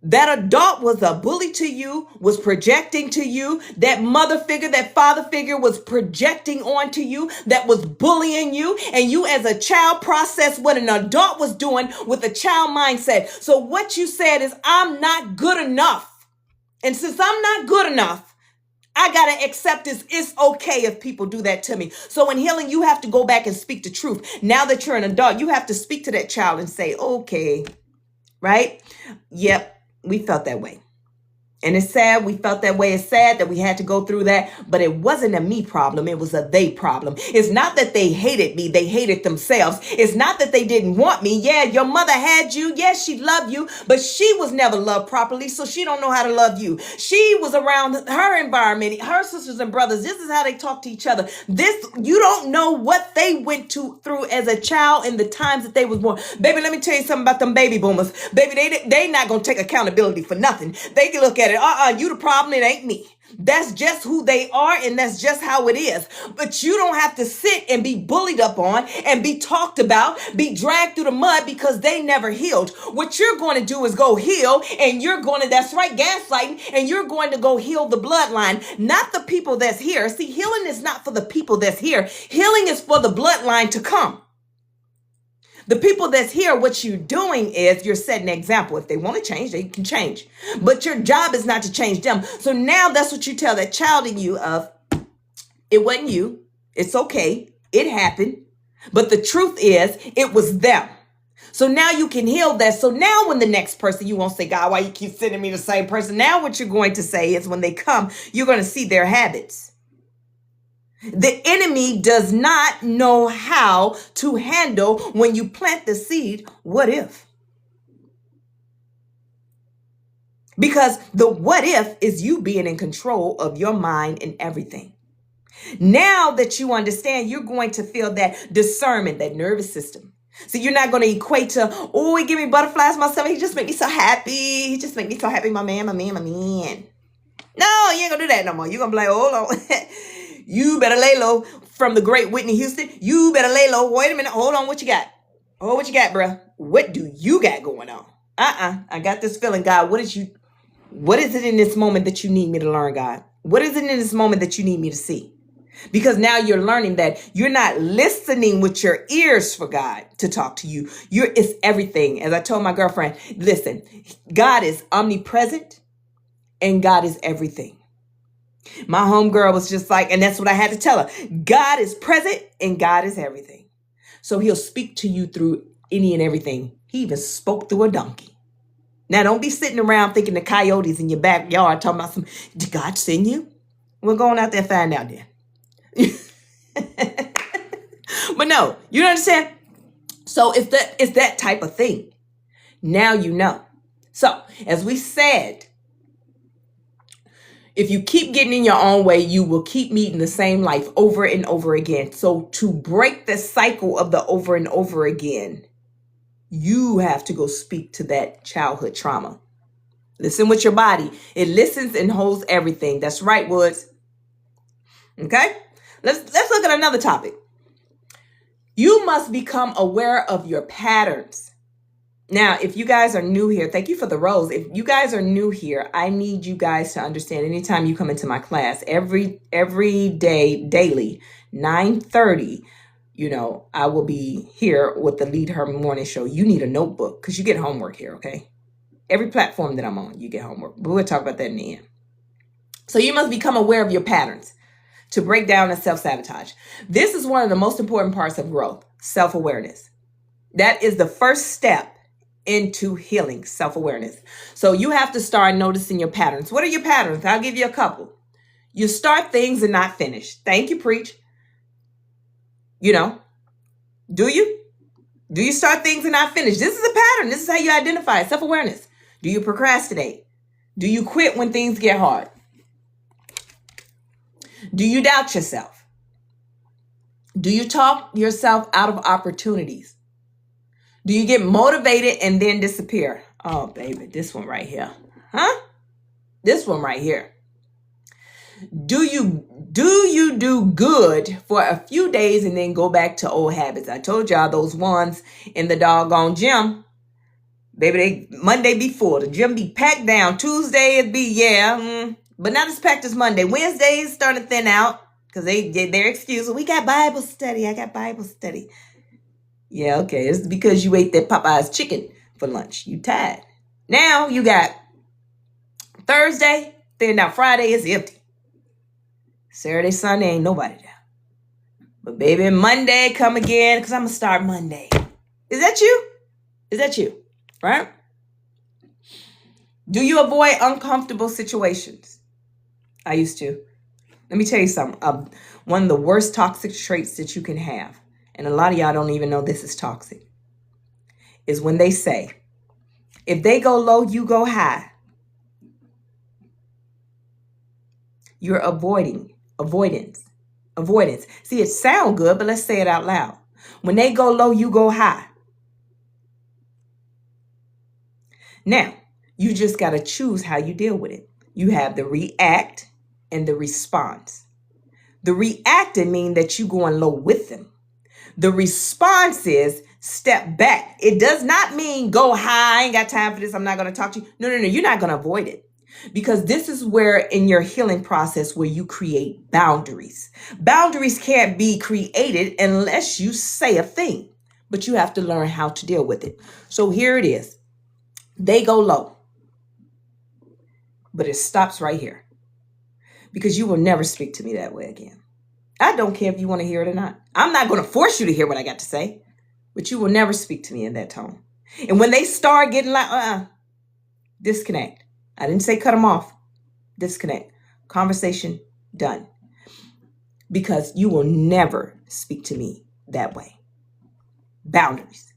That adult was a bully to you, was projecting to you. That mother figure, that father figure was projecting onto you, that was bullying you. And you as a child processed what an adult was doing with a child mindset. So what you said is, I'm not good enough. And since I'm not good enough, I got to accept this. It's okay if people do that to me. So in healing, you have to go back and speak the truth. Now that you're an adult, you have to speak to that child and say, okay, right? Yep. We felt that way. And it's sad we felt that way. It's sad that we had to go through that, but it wasn't a me problem. It was a they problem. It's not that they hated me. They hated themselves. It's not that they didn't want me. Yeah, your mother had you. Yes, she loved you, but she was never loved properly, so she don't know how to love you. She was around her environment, her sisters and brothers. This is how they talk to each other. You don't know what they went through as a child in the times that they was born. Baby, let me tell you something about them baby boomers. Baby, they not going to take accountability for nothing. They can look at it. You the problem. It ain't me. That's just who they are, and that's just how it is. But you don't have to sit and be bullied up on and be talked about, be dragged through the mud because they never healed. What you're going to do is go heal, and you're going to, that's right, gaslighting, and you're going to go heal the bloodline, not the people that's here. See, healing is not for the people that's here. Healing is for the bloodline to come. The people that's here, what you're doing is you're setting an example. If they want to change, they can change. But your job is not to change them. So now that's what you tell that child in you of, it wasn't you. It's okay. It happened. But the truth is, it was them. So now you can heal that. So now when the next person, you won't say, God, why you keep sending me the same person? Now what you're going to say is when they come, you're going to see their habits. The enemy does not know how to handle when you plant the seed, what if? Because the what if is you being in control of your mind and everything. Now that you understand, you're going to feel that discernment, that nervous system. So you're not going to equate to, oh, he give me butterflies myself. He just make me so happy. He just make me so happy. My man. No, you ain't going to do that no more. You're going to be like, hold on. You better lay low. From the great Whitney Houston, you better lay low. Wait a minute. Hold on. What you got? Oh, what you got, bruh? What do you got going on? I got this feeling, God. What is it in this moment that you need me to learn, God? What is it in this moment that you need me to see? Because now you're learning that you're not listening with your ears for God to talk to you. It's everything. As I told my girlfriend, listen, God is omnipresent and God is everything. My homegirl was just like, and that's what I had to tell her. God is present and God is everything. So he'll speak to you through any and everything. He even spoke through a donkey. Now, don't be sitting around thinking the coyotes in your backyard talking about did God send you? We're going out there and find out then. But no, you understand? So it's that type of thing. Now you know. So as we said, if you keep getting in your own way, you will keep meeting the same life over and over again. So to break the cycle of the over and over again, you have to go speak to that childhood trauma. Listen with your body. It listens and holds everything. That's right, Woods. Okay? Let's look at another topic. You must become aware of your patterns. Now, if you guys are new here, thank you for the rose. If you guys are new here, I need you guys to understand anytime you come into my class, every day, daily, 9:30, I will be here with the LeadHER morning show. You need a notebook because you get homework here, okay? Every platform that I'm on, you get homework. But we'll talk about that in the end. So you must become aware of your patterns to break down and self-sabotage. This is one of the most important parts of growth, self-awareness. That is the first step into healing, self-awareness. So you have to start noticing your patterns. What are your patterns? I'll give you a couple. You start things and not finish. Thank you, preach. Do you? Do you start things and not finish? This is a pattern. This is how you identify it. Self-awareness. Do you procrastinate? Do you quit when things get hard? Do you doubt yourself? Do you talk yourself out of opportunities? Do you get motivated and then disappear? Oh, baby, this one right here. Huh? This one right here. Do you do good for a few days and then go back to old habits? I told y'all those ones in the doggone gym. Baby, Monday be full. The gym be packed down. Tuesday it be, but not as packed as Monday. Wednesday is starting to thin out because they get their excuse. We got Bible study. I got Bible study. Yeah, okay. It's because you ate that Popeye's chicken for lunch. You tired. Now you got Thursday. Then now Friday is empty. Saturday, Sunday ain't nobody there. But baby, Monday come again because I'm going to start Monday. Is that you? Is that you? Right? Do you avoid uncomfortable situations? I used to. Let me tell you something. One of the worst toxic traits that you can have, and a lot of y'all don't even know this is toxic, is when they say, if they go low, you go high. You're avoidance. See, it sounds good, but let's say it out loud. When they go low, you go high. Now, you just got to choose how you deal with it. You have the react and the response. The reacting means that you going low with them. The response is step back. It does not mean go high. I ain't got time for this. I'm not going to talk to you. No. You're not going to avoid it. Because this is where in your healing process where you create boundaries. Boundaries can't be created unless you say a thing. But you have to learn how to deal with it. So here it is. They go low. But it stops right here. Because you will never speak to me that way again. I don't care if you want to hear it or not. I'm not going to force you to hear what I got to say. But you will never speak to me in that tone. And when they start getting like, disconnect. I didn't say cut them off. Disconnect. Conversation done. Because you will never speak to me that way. Boundaries.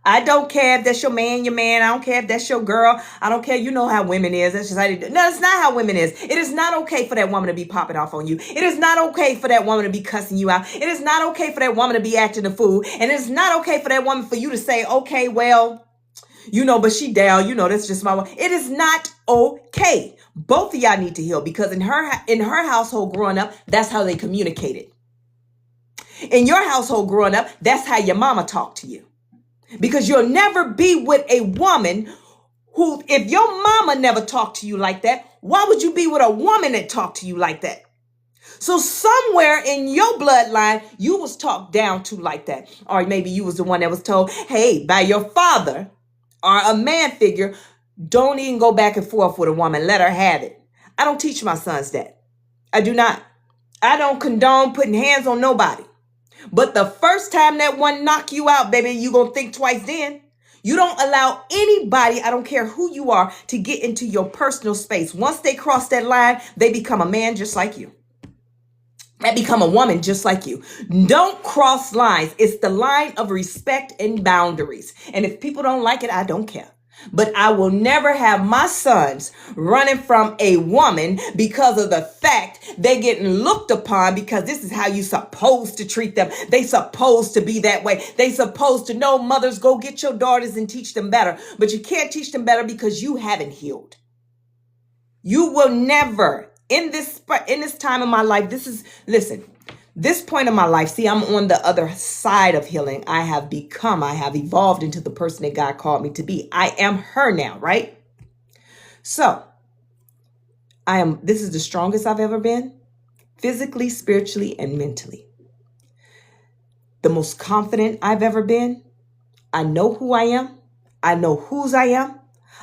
I don't care if that's your man. I don't care if that's your girl. I don't care. You know how women is. That's just how they do. No, it's not how women is. It is not okay for that woman to be popping off on you. It is not okay for that woman to be cussing you out. It is not okay for that woman to be acting a fool. And it is not okay for that woman for you to say, okay, well, but she down, that's just my wife. It is not okay. Both of y'all need to heal because in her household growing up, that's how they communicated. In your household growing up, that's how your mama talked to you. Because you'll never be with a woman who, if your mama never talked to you like that, why would you be with a woman that talked to you like that? So somewhere in your bloodline, you was talked down to like that. Or maybe you was the one that was told, hey, by your father or a man figure, don't even go back and forth with a woman. Let her have it. I don't teach my sons that. I do not. I don't condone putting hands on nobody. But the first time that one knock you out, baby, you gonna think twice then. You don't allow anybody, I don't care who you are, to get into your personal space. Once they cross that line, they become a man just like you. They become a woman just like you. Don't cross lines. It's the line of respect and boundaries. And if people don't like it, I don't care. But I will never have my sons running from a woman because of the fact they're getting looked upon because this is how you supposed to treat them. They supposed to be that way. They supposed to know. Mothers, go get your daughters and teach them better. But you can't teach them better because you haven't healed. You will never, in this time of my life, this point of my life, see, I'm on the other side of healing. I have evolved into the person that God called me to be. I am her now, right? So, this is the strongest I've ever been, physically, spiritually, and mentally. The most confident I've ever been. I know who I am. I know whose I am.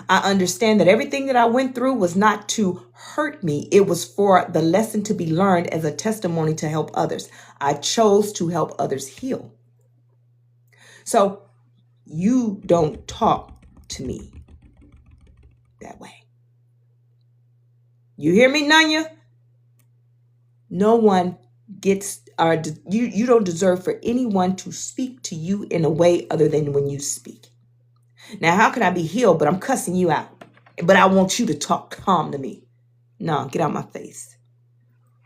I understand that everything that I went through was not to hurt me. It was for the lesson to be learned as a testimony to help others. I chose to help others heal. So you don't talk to me that way. You hear me, Nanya? No one gets, you don't deserve for anyone to speak to you in a way other than when you speak. Now, how can I be healed, but I'm cussing you out? But I want you to talk calm to me. No, get out my face.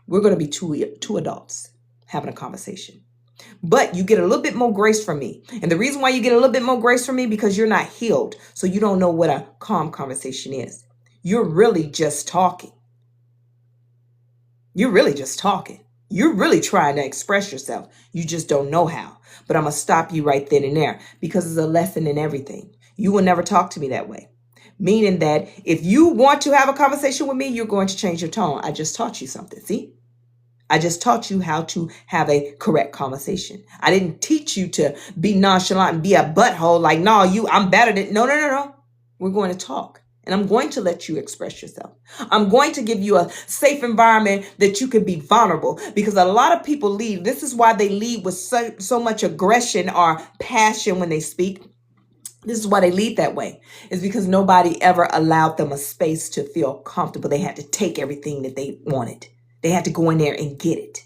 We're going to be two adults having a conversation. But you get a little bit more grace from me. And the reason why you get a little bit more grace from me, because you're not healed. So you don't know what a calm conversation is. You're really just talking. You're really just talking. You're really trying to express yourself. You just don't know how. But I'm going to stop you right then and there because it's a lesson in everything. You will never talk to me that way. Meaning that if you want to have a conversation with me, you're going to change your tone. I just taught you something. See? I just taught you how to have a correct conversation. I didn't teach you to be nonchalant and be a butthole like, no, I'm better than, no. We're going to talk. And I'm going to let you express yourself. I'm going to give you a safe environment that you can be vulnerable, because a lot of people lead. This is why they lead with so much aggression or passion when they speak. This is why they lead that way. It's because nobody ever allowed them a space to feel comfortable. They had to take everything that they wanted. They had to go in there and get it.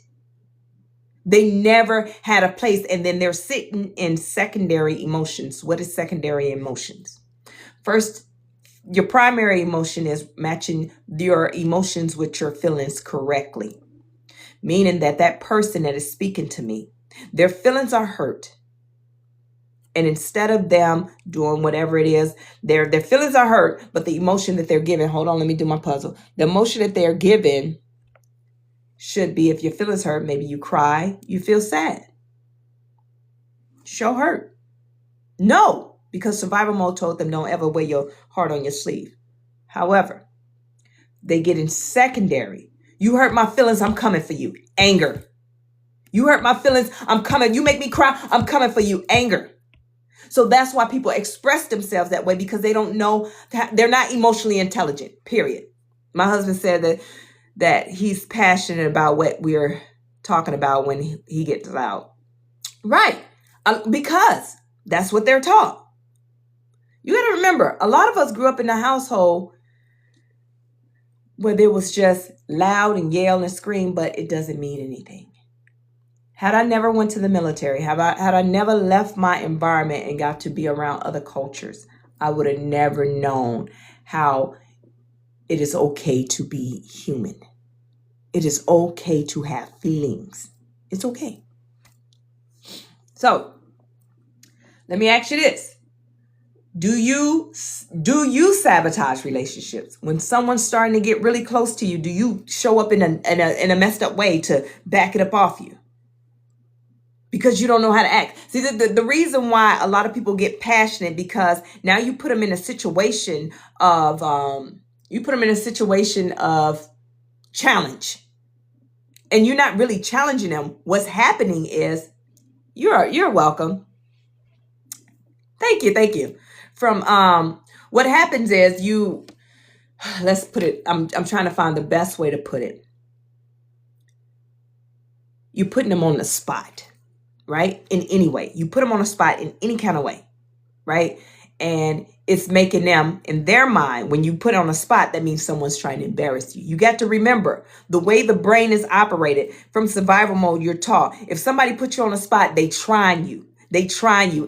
They never had a place. And then they're sitting in secondary emotions. What is secondary emotions? First, your primary emotion is matching your emotions with your feelings correctly. Meaning that person that is speaking to me, their feelings are hurt. And instead of them doing whatever it is, their feelings are hurt, but the emotion that they're giving, hold on, let me do my puzzle. The emotion that they're giving should be, if your feelings hurt, maybe you cry, you feel sad. Show hurt. No, because survival mode told them don't ever wear your heart on your sleeve. However, they get in secondary. You hurt my feelings, I'm coming for you. Anger. You hurt my feelings, I'm coming. You make me cry, I'm coming for you. Anger. So that's why people express themselves that way, because they don't know, they're not emotionally intelligent, period. My husband said that he's passionate about what we're talking about when he gets loud. Right. Because that's what they're taught. You got to remember, a lot of us grew up in a household where there was just loud and yell and scream, but it doesn't mean anything. Had I never went to the military, had I never left my environment and got to be around other cultures, I would have never known how it is okay to be human. It is okay to have feelings. It's okay. So, let me ask you this. Do you sabotage relationships? When someone's starting to get really close to you, do you show up in a messed up way to back it up off you? Because you don't know how to act. See, the reason why a lot of people get passionate, because now you put them in a situation of challenge, and you're not really challenging them. What's happening is you're welcome. Thank you. From what happens is let's put it. I'm trying to find the best way to put it. You're putting them on the spot. Right? In any way. You put them on a spot in any kind of way. Right? And it's making them, in their mind, when you put it on a spot, that means someone's trying to embarrass you. You got to remember, the way the brain is operated, from survival mode, you're taught, if somebody puts you on a spot, they trying you.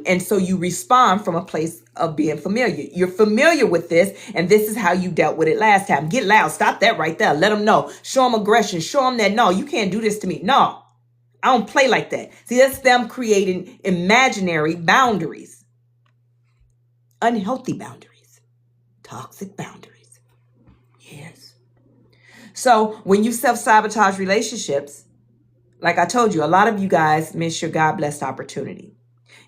And so you respond from a place of being familiar. You're familiar with this, and this is how you dealt with it last time. Get loud. Stop that right there. Let them know. Show them aggression. Show them that, no, you can't do this to me. No. I don't play like that. See, that's them creating imaginary boundaries. Unhealthy boundaries. Toxic boundaries. Yes. So when you self-sabotage relationships, like I told you, a lot of you guys miss your God-blessed opportunity.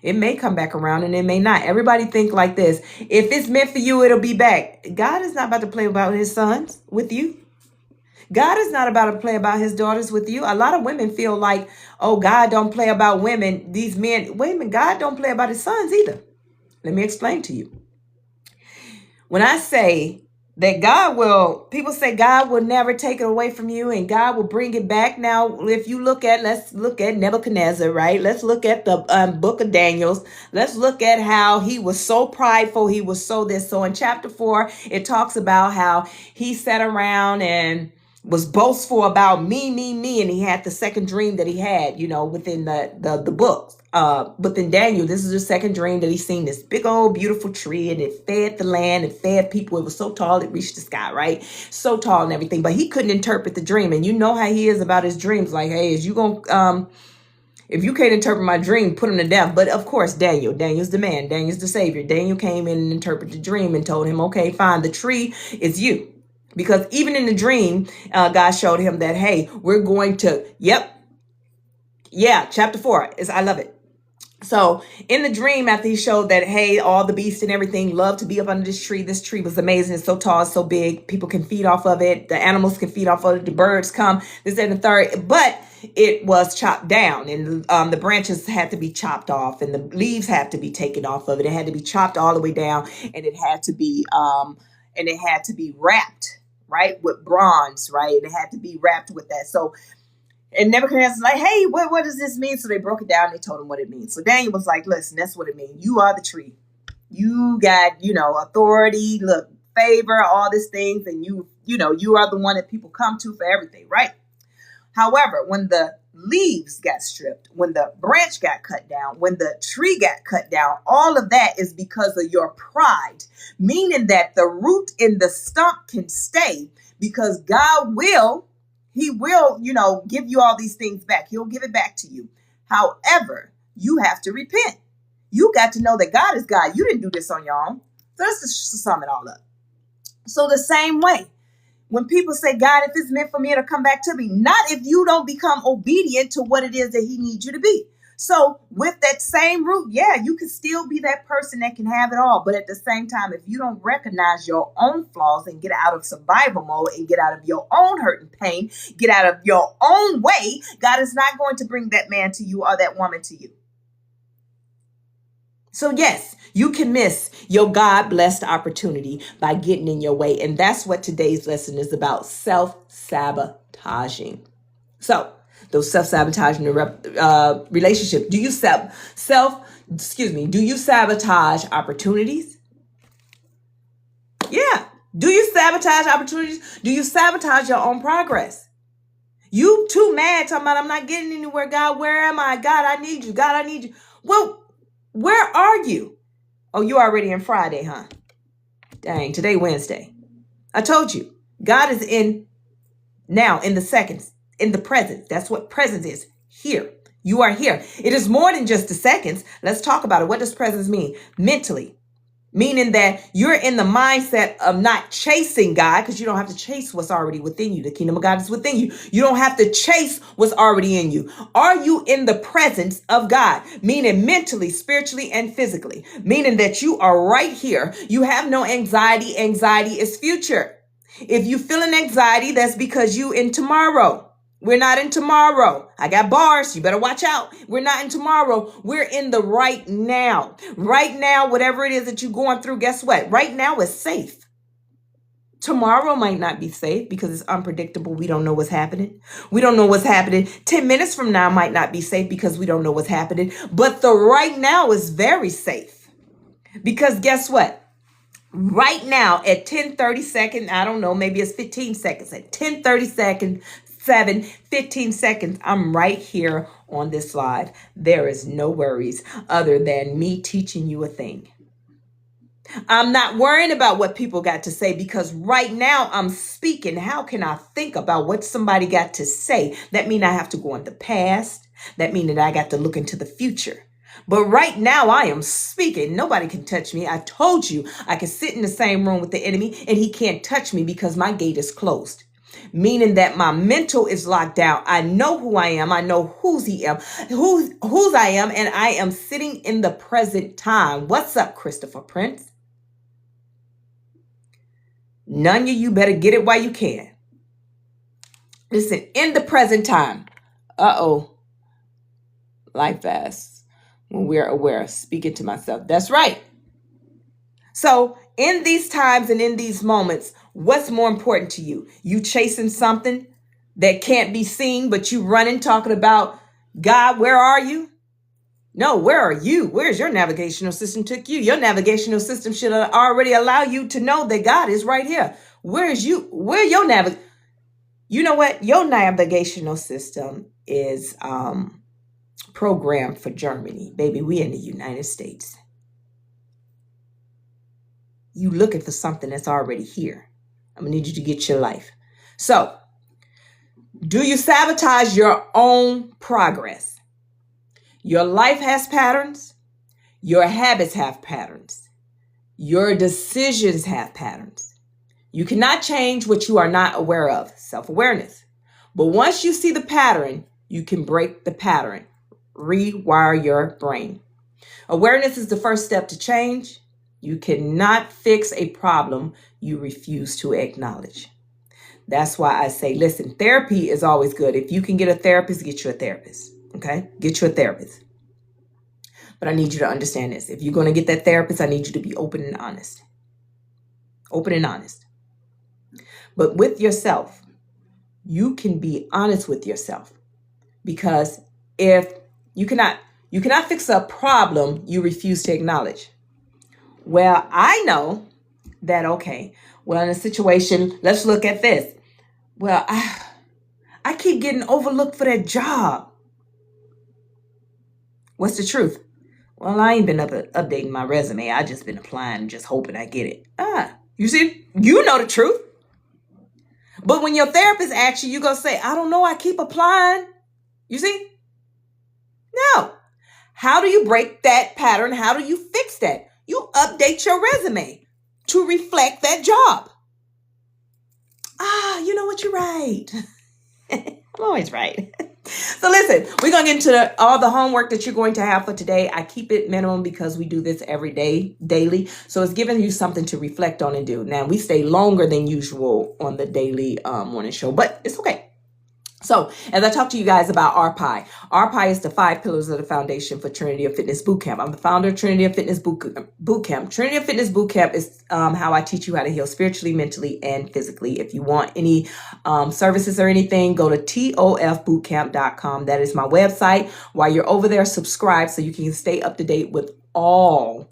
It may come back around and it may not. Everybody think like this. If it's meant for you, it'll be back. God is not about to play about his sons with you. God is not about to play about his daughters with you. A lot of women feel like, oh, God don't play about women. These men, wait a minute, God don't play about his sons either. Let me explain to you. When I say that people say God will never take it away from you and God will bring it back. Now, if you let's look at Nebuchadnezzar, right? Let's look at the book of Daniel. Let's look at how he was so prideful. He was so this. So in chapter 4, it talks about how he sat around and was boastful about me. And he had the second dream that he had, within the book. Within Daniel, this is the second dream that he seen this big old beautiful tree, and it fed the land, it fed people. It was so tall, it reached the sky, right? So tall and everything, but he couldn't interpret the dream. And you know how he is about his dreams. Like, hey, if you can't interpret my dream, put him to death. But of course, Daniel's the man. Daniel's the savior. Daniel came in and interpreted the dream and told him, okay, fine, the tree is you. Because even in the dream, God showed him that, hey, we're going to, chapter 4, I love it. So in the dream, after he showed that, hey, all the beasts and everything love to be up under this tree was amazing. It's so tall, it's so big. People can feed off of it. The animals can feed off of it. The birds come, this and the third. But it was chopped down, and the branches had to be chopped off, and the leaves had to be taken off of it. It had to be chopped all the way down, and it had to be wrapped, right, with bronze, right? And it had to be wrapped with that. So, and Nebuchadnezzar's like, hey, what does this mean? So they broke it down and they told him what it means. So Daniel was like, listen, that's what it means. You are the tree. You got, authority, look, favor, all these things. And you are the one that people come to for everything, right? However, when the leaves got stripped, when the branch got cut down, when the tree got cut down, all of that is because of your pride, meaning that the root in the stump can stay because God will, he will, give you all these things back. He'll give it back to you. However, you have to repent. You got to know that God is God. You didn't do this on your own. So let's just sum it all up. So the same way, when people say, God, if it's meant for me, it'll come back to me. Not if you don't become obedient to what it is that he needs you to be. So with that same root, yeah, you can still be that person that can have it all. But at the same time, if you don't recognize your own flaws and get out of survival mode and get out of your own hurt and pain, get out of your own way, God is not going to bring that man to you or that woman to you. So yes, you can miss your God-blessed opportunity by getting in your way. And that's what today's lesson is about, self-sabotaging. So those self-sabotaging relationship, do you sabotage opportunities? Yeah. Do you sabotage opportunities? Do you sabotage your own progress? You too mad talking about, I'm not getting anywhere. God, where am I? God, I need you. God, I need you. Well, where are you? Oh, you already in Friday, huh? Dang, today Wednesday. I told you, God is in now, in the seconds, in the present. That's what presence is. Here. You are here. It is more than just the seconds. Let's talk about it. What does presence mean? Mentally. Meaning that you're in the mindset of not chasing God, because you don't have to chase what's already within you. The kingdom of God is within you. You don't have to chase what's already in you. Are you in the presence of God? Meaning mentally, spiritually, and physically. Meaning that you are right here. You have no anxiety. Anxiety is future. If you feel an anxiety, that's because you in tomorrow. We're not in tomorrow. I got bars. You better watch out. We're not in tomorrow. We're in the right now. Right now, whatever it is that you're going through, guess what? Right now is safe. Tomorrow might not be safe because it's unpredictable. We don't know what's happening. We don't know what's happening. 10 minutes from now might not be safe because we don't know what's happening. But the right now is very safe. Because guess what? Right now at 10:30 seconds, I don't know, maybe it's 15 seconds. At 10:30 seconds, 15 seconds, I'm right here on this live. There is no worries other than me teaching you a thing. I'm not worrying about what people got to say because right now I'm speaking. How can I think about what somebody got to say? That means I have to go in the past. That means that I got to look into the future. But right now I am speaking. Nobody can touch me. I told you I can sit in the same room with the enemy and he can't touch me because my gate is closed. Meaning that my mental is locked down. I know who I am. I know whose I am, and I am sitting in the present time. What's up, Christopher Prince? None of you better get it while you can. Listen, in the present time. Life fast when we're aware. Speaking to myself. That's right. So in these times and in these moments, what's more important to you? You chasing something that can't be seen, but you running talking about, God, where are you? No, where are you? Where's your navigational system took you? Your navigational system should already allow you to know that God is right here. Where your You know what? Your navigational system is programmed for Germany. Baby, we in the United States. You looking for something that's already here. I'm going to need you to get your life. So, do you sabotage your own progress? Your life has patterns. Your habits have patterns. Your decisions have patterns. You cannot change what you are not aware of. Self-awareness. But once you see the pattern, you can break the pattern. Rewire your brain. Awareness is the first step to change. You cannot fix a problem you refuse to acknowledge. That's why I say, listen, therapy is always good. If you can get a therapist, get you a therapist. Okay? Get you a therapist. But I need you to understand this. If you're going to get that therapist, I need you to be open and honest. Open and honest. But with yourself, you can be honest with yourself. Because if you cannot fix a problem you refuse to acknowledge. Well, I know that, okay, well, in a situation, let's look at this. Well, I keep getting overlooked for that job. What's the truth? Well, I ain't been updating my resume. I just been applying and just hoping I get it. You see, you know the truth. But when your therapist asks you, you're going to say, I don't know, I keep applying. You see? No. How do you break that pattern? How do you fix that? You update your resume to reflect that job. You know what? You're right. I'm always right. So listen, we're going to get into all the homework that you're going to have for today. I keep it minimum because we do this every day, daily. So it's giving you something to reflect on and do. Now, we stay longer than usual on the daily morning show, but it's okay. So, as I talk to you guys about ARPIE, ARPIE is the 5 pillars of the foundation for Trinity of Fitness Bootcamp. I'm the founder of Trinity of Fitness Bootcamp. Trinity of Fitness Bootcamp is how I teach you how to heal spiritually, mentally, and physically. If you want any services or anything, go to tofbootcamp.com. That is my website. While you're over there, subscribe so you can stay up to date with all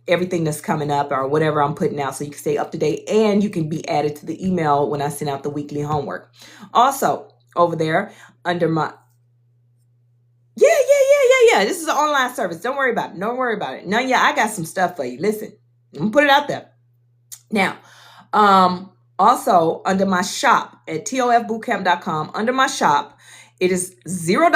everything that's coming up or whatever I'm putting out, so you can stay up to date and you can be added to the email when I send out the weekly homework. Also, over there under my this is an online service. Don't worry about it. Don't worry about it. No, I got some stuff for you. Listen, I'm gonna put it out there. Now, also under my shop at tofbootcamp.com, under my shop, it is $0.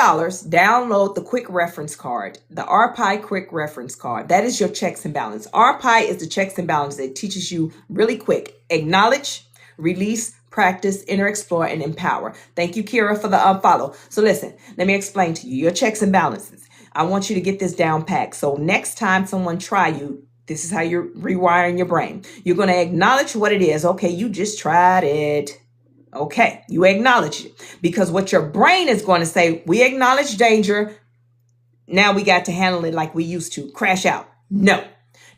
Download the quick reference card, the ARPIE quick reference card. That is your checks and balance. ARPIE is the checks and balance that teaches you really quick. Acknowledge, release, practice, inner, explore, and empower. Thank you, Kira, for the follow. So listen, let me explain to you your checks and balances. I want you to get this down packed. So next time someone try you, this is how you're rewiring your brain. You're going to acknowledge what it is. Okay, you just tried it. Okay, you acknowledge it. Because what your brain is going to say, we acknowledge danger. Now we got to handle it like we used to. Crash out. No.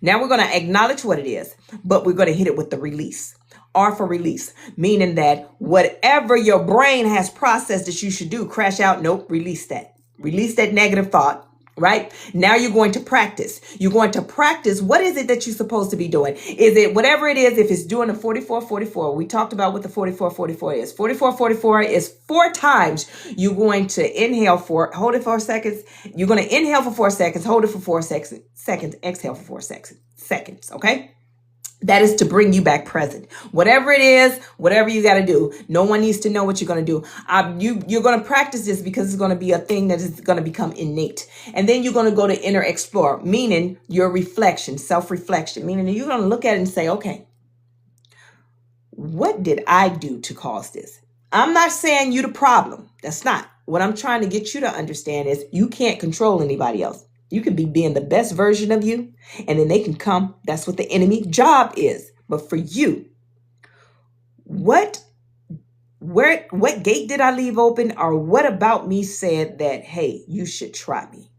Now we're going to acknowledge what it is, but we're going to hit it with the release. R for release, meaning that whatever your brain has processed that you should do, crash out, nope, release that. Release that negative thought, right? Now you're going to practice. You're going to practice. What is it that you're supposed to be doing? Is it whatever it is, if it's doing a 44-44, we talked about what the 44-44 is. 44-44 is 4 times you're going to inhale for, hold it for 4 seconds. You're going to inhale for 4 seconds, hold it for 4 seconds, exhale for 4 seconds, okay? That is to bring you back present. Whatever it is, whatever you got to do. No one needs to know what you're going to do. You're going to practice this because it's going to be a thing that is going to become innate. And then you're going to go to inner explore, meaning your reflection, self-reflection, meaning you're going to look at it and say, okay, what did I do to cause this? I'm not saying you the problem. That's not. What I'm trying to get you to understand is you can't control anybody else. You can be being the best version of you, and then they can come. That's what the enemy job is. But for you, what gate did I leave open, or what about me said that, hey, you should try me?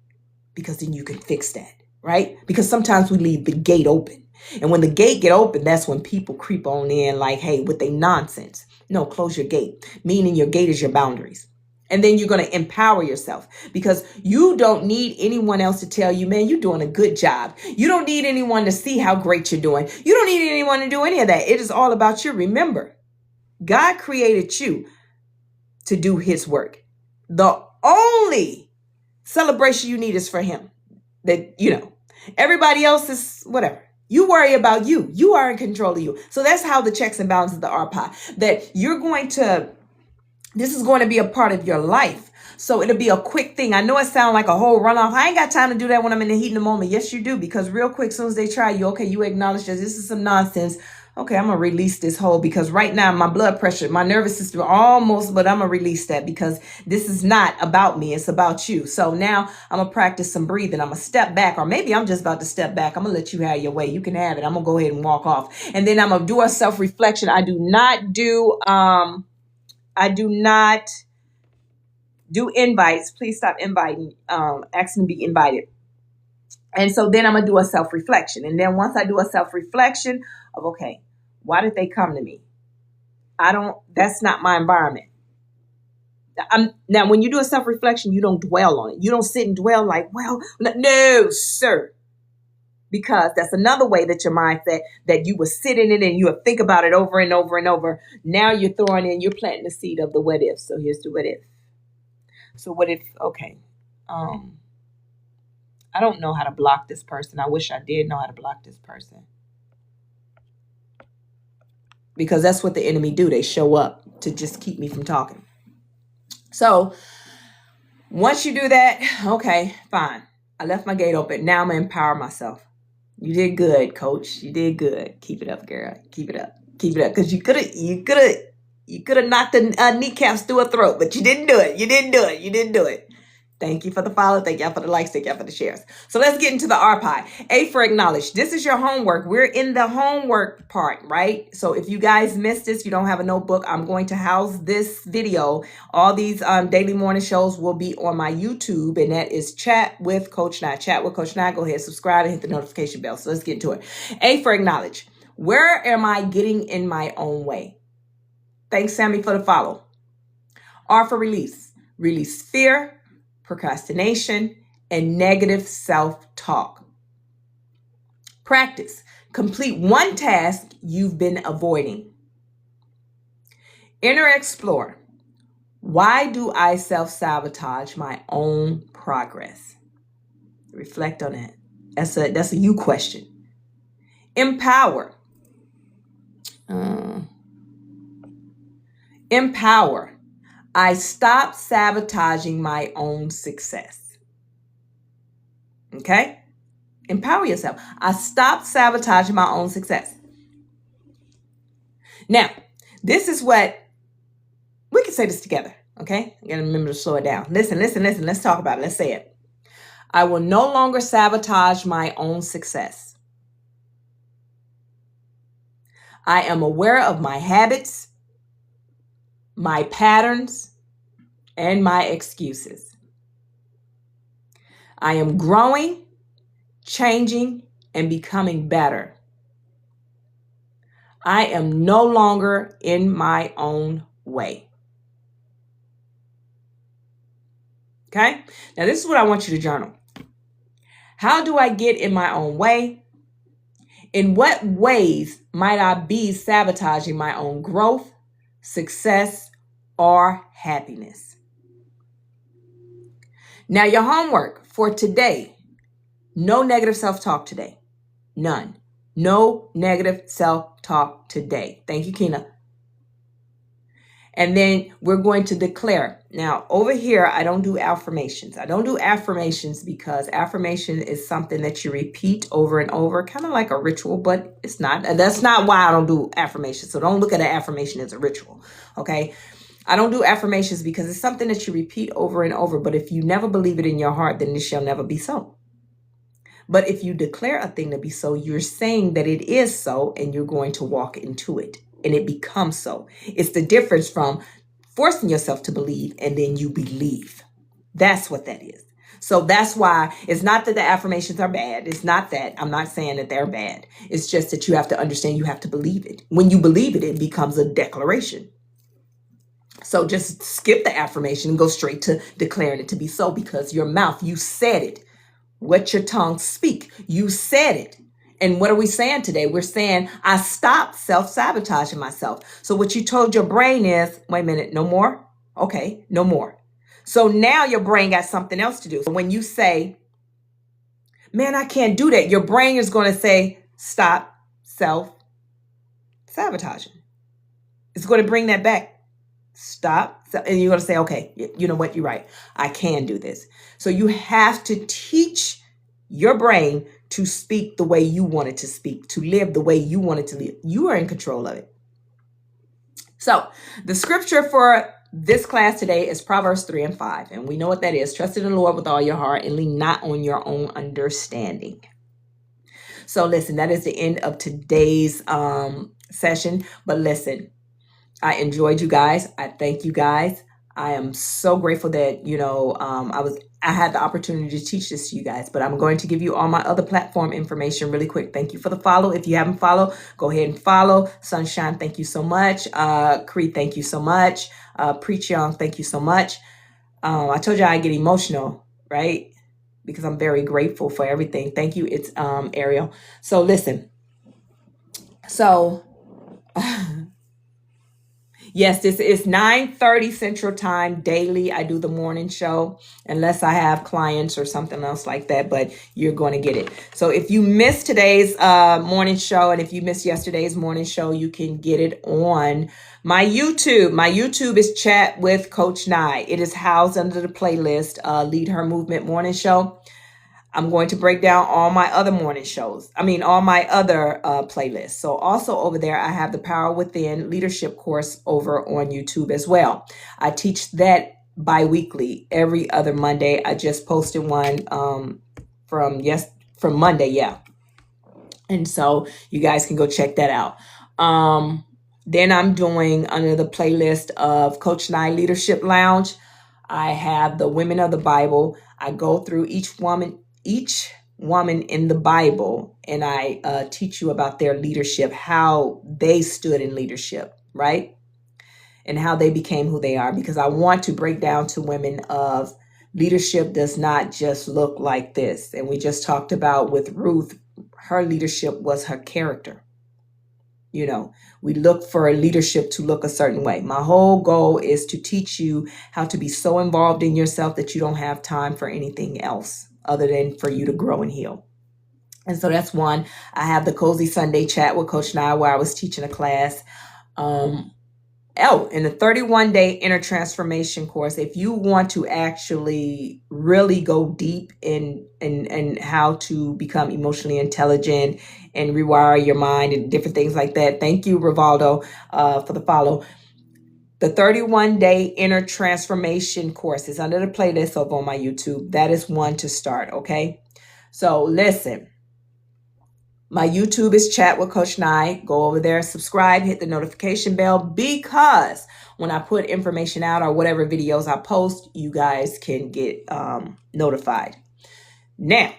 Because then you can fix that, right? Because sometimes we leave the gate open. And when the gate get open, that's when people creep on in like, hey, with their nonsense. No, close your gate, meaning your gate is your boundaries. And then you're going to empower yourself because you don't need anyone else to tell you, man, you're doing a good job. You don't need anyone to see how great you're doing. You don't need anyone to do any of that. It is all about you. Remember, God created you to do his work. The only celebration you need is for him. That, everybody else is whatever. You worry about you. You are in control of you. So that's how the checks and balances of the ARPIE, that you're going to, this is going to be a part of your life. So it'll be a quick thing. I know it sounds like a whole runoff. I ain't got time to do that when I'm in the heat in the moment. Yes, you do. Because real quick, as soon as they try you, okay, you acknowledge that this is some nonsense. Okay, I'm going to release this whole, because right now my blood pressure, my nervous system almost, but I'm going to release that because this is not about me. It's about you. So now I'm going to practice some breathing. I'm going to step back, or maybe I'm just about to step back. I'm going to let you have your way. You can have it. I'm going to go ahead and walk off. And then I'm going to do a self-reflection. I do not do invites. Please stop inviting, asking to be invited. And so then I'm going to do a self-reflection. And then once I do a self-reflection of, okay, why did they come to me? That's not my environment. Now, when you do a self-reflection, you don't dwell on it. You don't sit and dwell like, well, no, sir. Because that's another way that your mindset, that you would sit in it and you would think about it over and over and over. Now you're planting the seed of the what if. So here's the what if. So what if, okay, I don't know how to block this person. I wish I did know how to block this person. Because that's what the enemy do. They show up to just keep me from talking. So once you do that, okay, fine. I left my gate open. Now I'm going to empower myself. You did good, coach. You did good. Keep it up, girl. Keep it up. Keep it up, because you could have knocked the kneecaps through her throat, but you didn't do it. You didn't do it. You didn't do it. Thank you for the follow. Thank y'all for the likes. Thank y'all for the shares. So let's get into the ARPIE. A for acknowledge. This is your homework. We're in the homework part, right? So if you guys missed this, you don't have a notebook, I'm going to house this video. All these daily morning shows will be on my YouTube, and that is Chat with Coach Nye. Chat with Coach Nye. Go ahead, subscribe, and hit the notification bell. So let's get into it. A for acknowledge. Where am I getting in my own way? Thanks, Sammy, for the follow. R for release. Release fear, procrastination, and negative self-talk. Practice. Complete one task you've been avoiding. Inner explore. Why do I self-sabotage my own progress? Reflect on that. That's a you question. Empower. Empower. I stopped sabotaging my own success. Okay? Empower yourself. I stopped sabotaging my own success. Now, this is what we can say this together. Okay? You gotta remember to slow it down. Listen. Let's talk about it. Let's say it. I will no longer sabotage my own success. I am aware of my habits, my patterns, and my excuses. I am growing, changing, and becoming better. I am no longer in my own way. Okay? Now, this is what I want you to journal. How do I get in my own way? In what ways might I be sabotaging my own growth, success, or happiness? Now, your homework for today: no negative self-talk today. None. No negative self-talk today. Thank you, Kina. And then we're going to declare. Now, over here, I don't do affirmations. I don't do affirmations because affirmation is something that you repeat over and over, kind of like a ritual, but it's not. That's not why I don't do affirmations. So don't look at an affirmation as a ritual, okay? I don't do affirmations because it's something that you repeat over and over. But if you never believe it in your heart, then it shall never be so. But if you declare a thing to be so, you're saying that it is so, and you're going to walk into it, and it becomes so. It's the difference from forcing yourself to believe and then you believe. That's what that is. So that's why it's not that the affirmations are bad. It's not that. I'm not saying that they're bad. It's just that you have to understand you have to believe it. When you believe it, it becomes a declaration. So just skip the affirmation and go straight to declaring it to be so, because your mouth, you said it. What your tongue speak, you said it. And what are we saying today? We're saying, I stopped self-sabotaging myself. So what you told your brain is, wait a minute, no more? Okay, no more. So now your brain got something else to do. So when you say, man, I can't do that, your brain is going to say, stop self-sabotaging. It's going to bring that back. Stop. And you're going to say, okay, you know what? You're right. I can do this. So you have to teach your brain to speak the way you want it to speak, to live the way you want it to live. You are in control of it. So the scripture for this class today is Proverbs 3:5. And we know what that is. Trust in the Lord with all your heart and lean not on your own understanding. So listen, that is the end of today's session. But listen, I enjoyed you guys. I thank you guys. I am so grateful that, I had the opportunity to teach this to you guys, but I'm going to give you all my other platform information really quick. Thank you for the follow. If you haven't followed, go ahead and follow. Sunshine, thank you so much. Cree, thank you so much. Preach Young, thank you so much. I told you I get emotional, right? Because I'm very grateful for everything. Thank you. It's Ariel. So listen. So yes, this is 9:30 Central Time daily. I do the morning show unless I have clients or something else like that, but you're going to get it. So if you missed today's morning show and if you missed yesterday's morning show, you can get it on my YouTube. My YouTube is Chat with Coach Nye. It is housed under the playlist LeadHER Movement Morning Show. I'm going to break down all my other morning shows. All my other playlists. So also over there, I have the Power Within leadership course over on YouTube as well. I teach that bi-weekly every other Monday. I just posted one from Monday. Yeah. And so you guys can go check that out. Then I'm doing under the playlist of Coach Nye Leadership Lounge. I have the Women of the Bible. I go through each woman in the Bible, and I teach you about their leadership, how they stood in leadership, right? And how they became who they are, because I want to break down to women of leadership does not just look like this. And we just talked about with Ruth, her leadership was her character. We look for leadership to look a certain way. My whole goal is to teach you how to be so involved in yourself that you don't have time for anything else other than for you to grow and heal. And so that's one. I have the Cozy Sunday Chat with Coach Nye, where I was teaching a class. In the 31-day inner transformation course, if you want to actually really go deep in how to become emotionally intelligent and rewire your mind and different things like that. Thank you, Rivaldo, for the follow. The 31-day inner transformation course is under the playlist over on my YouTube. That is one to start, okay? So listen. My YouTube is Chat with Coach Nye. Go over there, subscribe, hit the notification bell, because when I put information out or whatever videos I post, you guys can get notified. Now,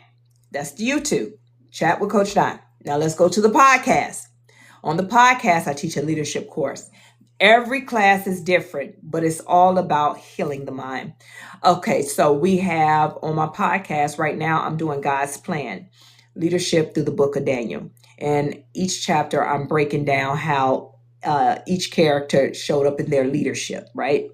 that's the YouTube, Chat with Coach Nye. Now let's go to the podcast. On the podcast, I teach a leadership course. Every class is different, but it's all about healing the mind. Okay, so we have on my podcast right now, I'm doing God's Plan. Leadership through the book of Daniel. And each chapter I'm breaking down how each character showed up in their leadership, right?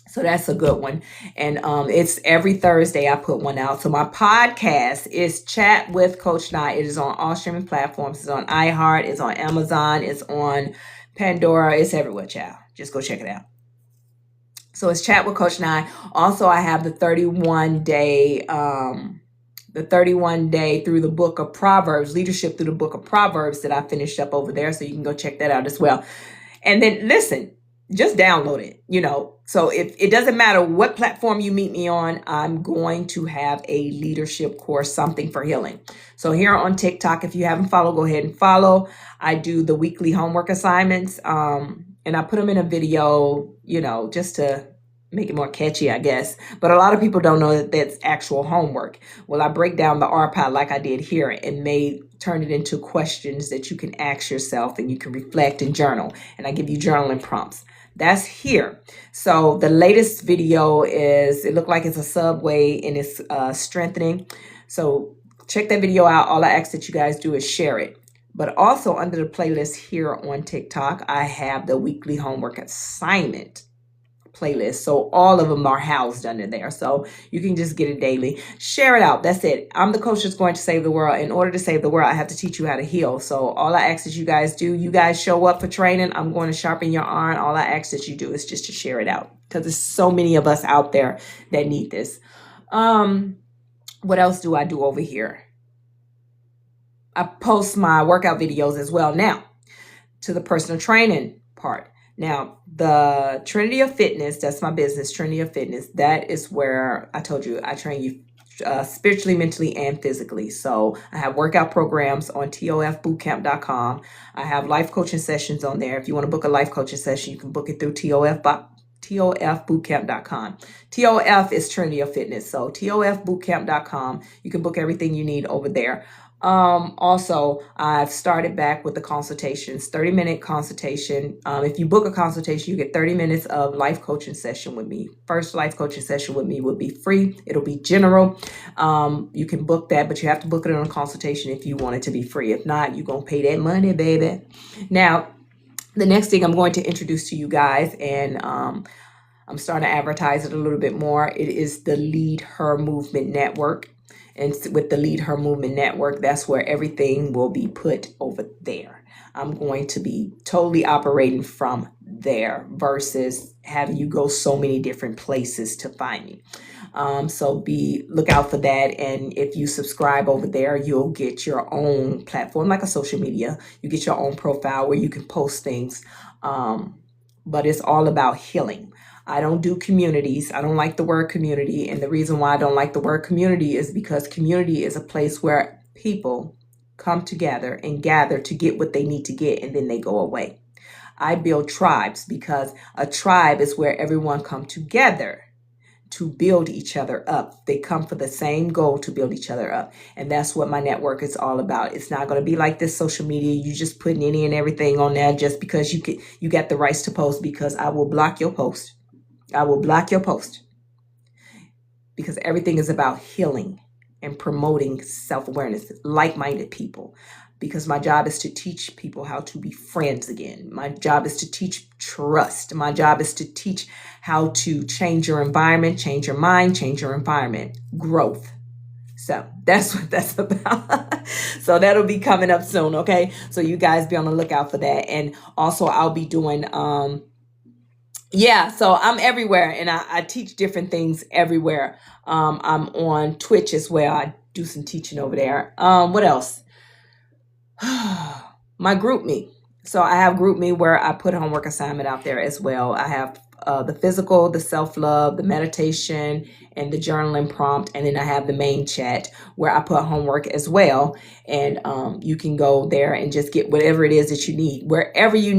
So that's a good one. And it's every Thursday I put one out. So my podcast is Chat with Coach Nye. It is on all streaming platforms. It's on iHeart. It's on Amazon. It's on Pandora. It's everywhere, child. Just go check it out. So it's Chat with Coach Nye. Also, I have the 31-day through the book of Proverbs, leadership through the book of Proverbs that I finished up over there. So you can go check that out as well. And then listen, just download it, So if it doesn't matter what platform you meet me on, I'm going to have a leadership course, something for healing. So here on TikTok, if you haven't followed, go ahead and follow. I do the weekly homework assignments. And I put them in a video, just to make it more catchy, I guess. But a lot of people don't know that that's actual homework. Well, I break down the ARPIE like I did here and turn it into questions that you can ask yourself and you can reflect and journal. And I give you journaling prompts. That's here. So the latest video it looked like it's a subway and it's strengthening. So check that video out. All I ask that you guys do is share it. But also under the playlist here on TikTok, I have the weekly homework assignment playlist. So all of them are housed under there. So you can just get it daily. Share it out. That's it. I'm the coach that's going to save the world. In order to save the world, I have to teach you how to heal. So all I ask that you guys do, you guys show up for training. I'm going to sharpen your iron. All I ask that you do is just to share it out, because there's so many of us out there that need this. What else do I do over here? I post my workout videos as well. Now to the personal training part. Now, the Trinity of Fitness, that's my business, Trinity of Fitness. That is where I told you I train you spiritually, mentally, and physically. So I have workout programs on tofbootcamp.com. I have life coaching sessions on there. If you want to book a life coaching session, you can book it through tofbootcamp.com. TOF is Trinity of Fitness. So tofbootcamp.com. You can book everything you need over there. Also, I've started back with the consultations, 30-minute consultation. If you book a consultation, you get 30 minutes of life coaching session with me. First life coaching session with me will be free. It'll be general. You can book that, but you have to book it on a consultation if you want it to be free. If not, you're going to pay that money, baby. Now, the next thing I'm going to introduce to you guys, and I'm starting to advertise it a little bit more. It is the LeadHER Movement Network. And with the LeadHER Movement Network, that's where everything will be put over there. I'm going to be totally operating from there versus having you go so many different places to find me. So look out for that. And if you subscribe over there, you'll get your own platform, like a social media. You get your own profile where you can post things. But it's all about healing. I don't do communities. I don't like the word community. And the reason why I don't like the word community is because community is a place where people come together and gather to get what they need to get, and then they go away. I build tribes because a tribe is where everyone come together to build each other up. They come for the same goal, to build each other up. And that's what my network is all about. It's not going to be like this social media. You just putting any and everything on there just because you got the rights to post, because I will block your post. I will block your post, because everything is about healing and promoting self-awareness, like-minded people. Because my job is to teach people how to be friends again. My job is to teach trust. My job is to teach how to change your environment, change your mind, change your environment, growth. So that's what that's about. So that'll be coming up soon, okay? So you guys be on the lookout for that. And also I'll be doing, so I'm everywhere, and I teach different things everywhere. I'm on Twitch as well. I do some teaching over there. What else? My group me. So I have group me where I put homework assignment out there as well. I have the physical, the self-love, the meditation, and the journaling prompt. And then I have the main chat where I put homework as well. And you can go there and just get whatever it is that you need. Whatever you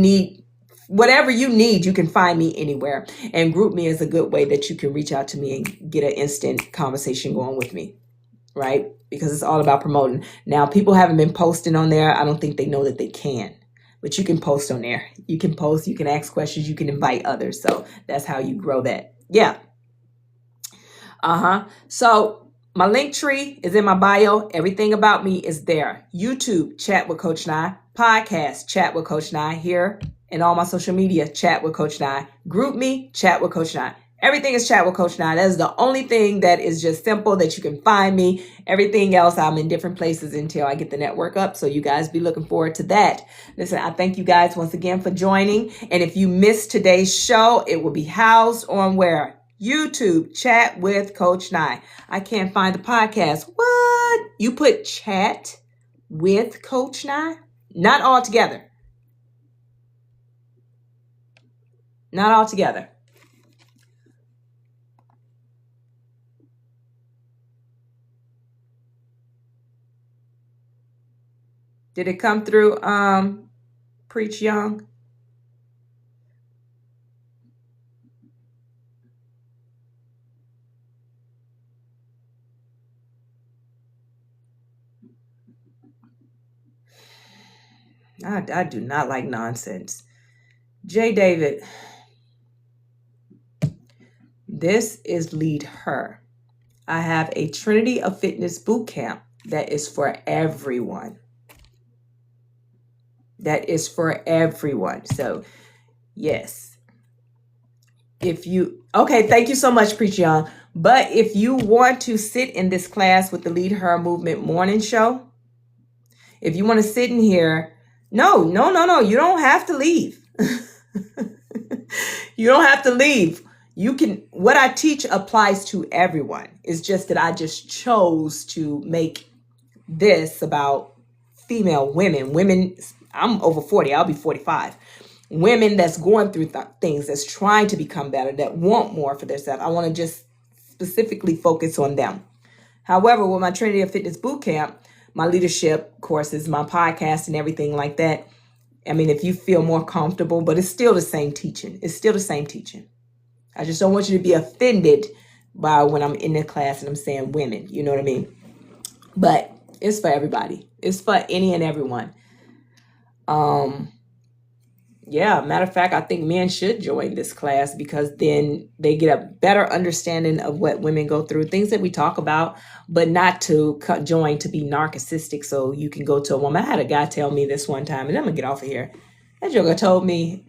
need, you can find me anywhere. And group me is a good way that you can reach out to me and get an instant conversation going with me, right? Because it's all about promoting. Now, people haven't been posting on there. I don't think they know that they can, but you can post on there. You can post, you can ask questions, you can invite others. So that's how you grow that. Yeah. So my link tree is in my bio. Everything about me is there. YouTube, Chat with Coach Nye. Podcast, Chat with Coach Nye. Here and all my social media, Chat with Coach Nye. Group me, Chat with Coach Nye. Everything is Chat with Coach Nye. That is the only thing that is just simple that you can find me. Everything else, I'm in different places until I get the network up. So you guys be looking forward to that. Listen, I thank you guys once again for joining. And if you missed today's show, it will be housed on where? YouTube, Chat with Coach Nye. I can't find the podcast. What? You put Chat with Coach Nye? Not all together. Not all together. Did it come through, Preach Young? I do not like nonsense. J. David, this is LeadHER. I have a Trinity of Fitness boot camp that is for everyone. That is for everyone. So, yes. Okay, thank you so much, Preach Young. But if you want to sit in this class with the LeadHER Movement Morning Show, if you want to sit in here, no, you don't have to leave. You don't have to leave. What I teach applies to everyone. It's just that I just chose to make this about female women. I'm over 40. I'll be 45. Women that's going through things, that's trying to become better, that want more for themselves. I want to just specifically focus on them. However, with my Trinity of Fitness Bootcamp, my leadership courses, my podcast and everything like that, I mean, if you feel more comfortable, but it's still the same teaching. It's still the same teaching. I just don't want you to be offended by when I'm in the class and I'm saying women, you know what I mean? But it's for everybody. It's for any and everyone. Yeah, matter of fact, I think men should join this class because then they get a better understanding of what women go through, things that we talk about, but not to join to be narcissistic. So you can go to a woman. I had a guy tell me this one time, and I'm going to get off of here. That joker told me,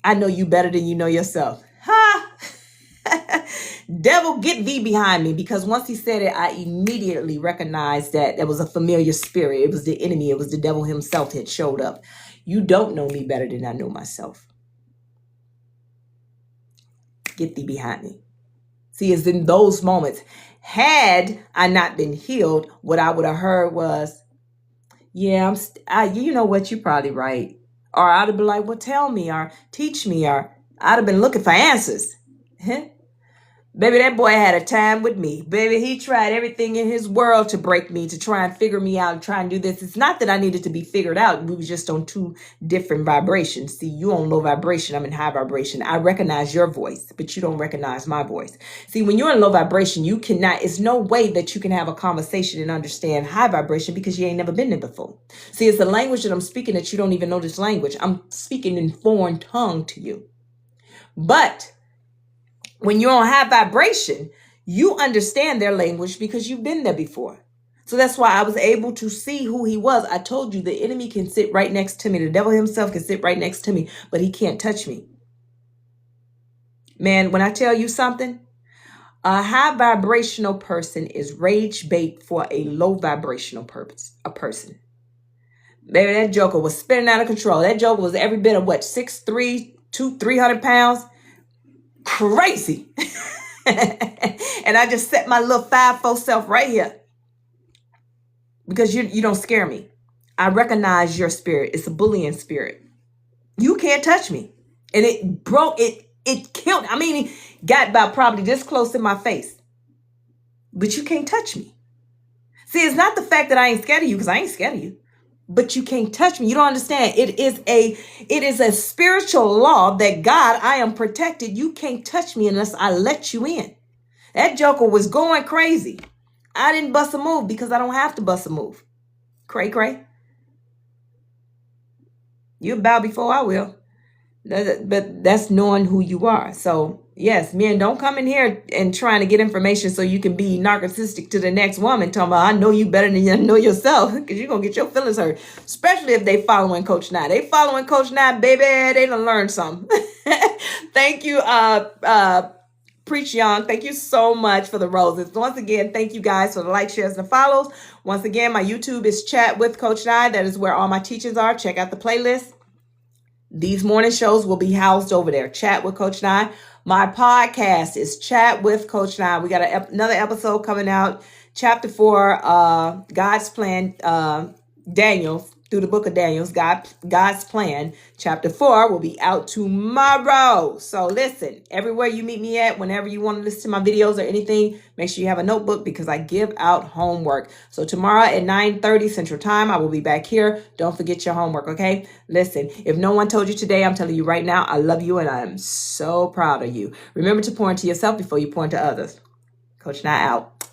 I know you better than you know yourself. Ha! Devil, get thee behind me. Because once he said it, I immediately recognized that there was a familiar spirit. It was the enemy. It was the devil himself that showed up. You don't know me better than I know myself. Get thee behind me. See, it's in those moments. Had I not been healed, what I would have heard was, yeah, you know what, you're probably right. Or I'd have been like, well, tell me or teach me, or I'd have been looking for answers. Baby, that boy had a time with me. Baby, he tried everything in his world to break me, to try and figure me out and try and do this. It's not that I needed to be figured out. We were just on two different vibrations. See, you on low vibration. I'm in high vibration. I recognize your voice, but you don't recognize my voice. See, when you're in low vibration, you cannot, it's no way that you can have a conversation and understand high vibration because you ain't never been there before. See, it's a language that I'm speaking that you don't even know this language. I'm speaking in foreign tongue to you. But when you're on high vibration, you understand their language because you've been there before. So that's why I was able to see who he was. I told you the enemy can sit right next to me. The devil himself can sit right next to me, but he can't touch me. Man, when I tell you something, a high vibrational person is rage bait for a low vibrational person. Baby, that joker was spinning out of control. That joker was every bit of what, 6'3", 300 pounds? Crazy. And I just set my little 5'4" self right here because you don't scare me. I recognize your spirit. It's a bullying spirit. You can't touch me. And it broke it killed. I mean, it got about probably this close in my face. But you can't touch me. See, it's not the fact that I ain't scared of you, because I ain't scared of you. But you can't touch me. You don't understand. It is a spiritual law that God, I am protected. You can't touch me unless I let you in. That joker was going crazy. I didn't bust a move because I don't have to bust a move. Cray, cray. You'll bow before I will. But that's knowing who you are. So yes, men, don't come in here and trying to get information so you can be narcissistic to the next woman. Talking about, I know you better than you know yourself, because you're going to get your feelings hurt. Especially if they following Coach Nye. They following Coach Nye, baby. They done learned something. Thank you, Preach Young. Thank you so much for the roses. Once again, thank you guys for the likes, shares, and the follows. Once again, my YouTube is Chat with Coach Nye. That is where all my teachings are. Check out the playlist. These morning shows will be housed over there. Chat with Coach Nye. My podcast is Chat with Coach Nye. We got another episode coming out. Chapter 4, God's Plan, Daniel, through the book of Daniel, God's Plan. Chapter 4 will be out tomorrow. So listen, everywhere you meet me at, whenever you want to listen to my videos or anything, make sure you have a notebook because I give out homework. So tomorrow at 9:30 Central Time, I will be back here. Don't forget your homework, okay? Listen, if no one told you today, I'm telling you right now, I love you and I am so proud of you. Remember to pour into yourself before you pour into others. Coach Nye out.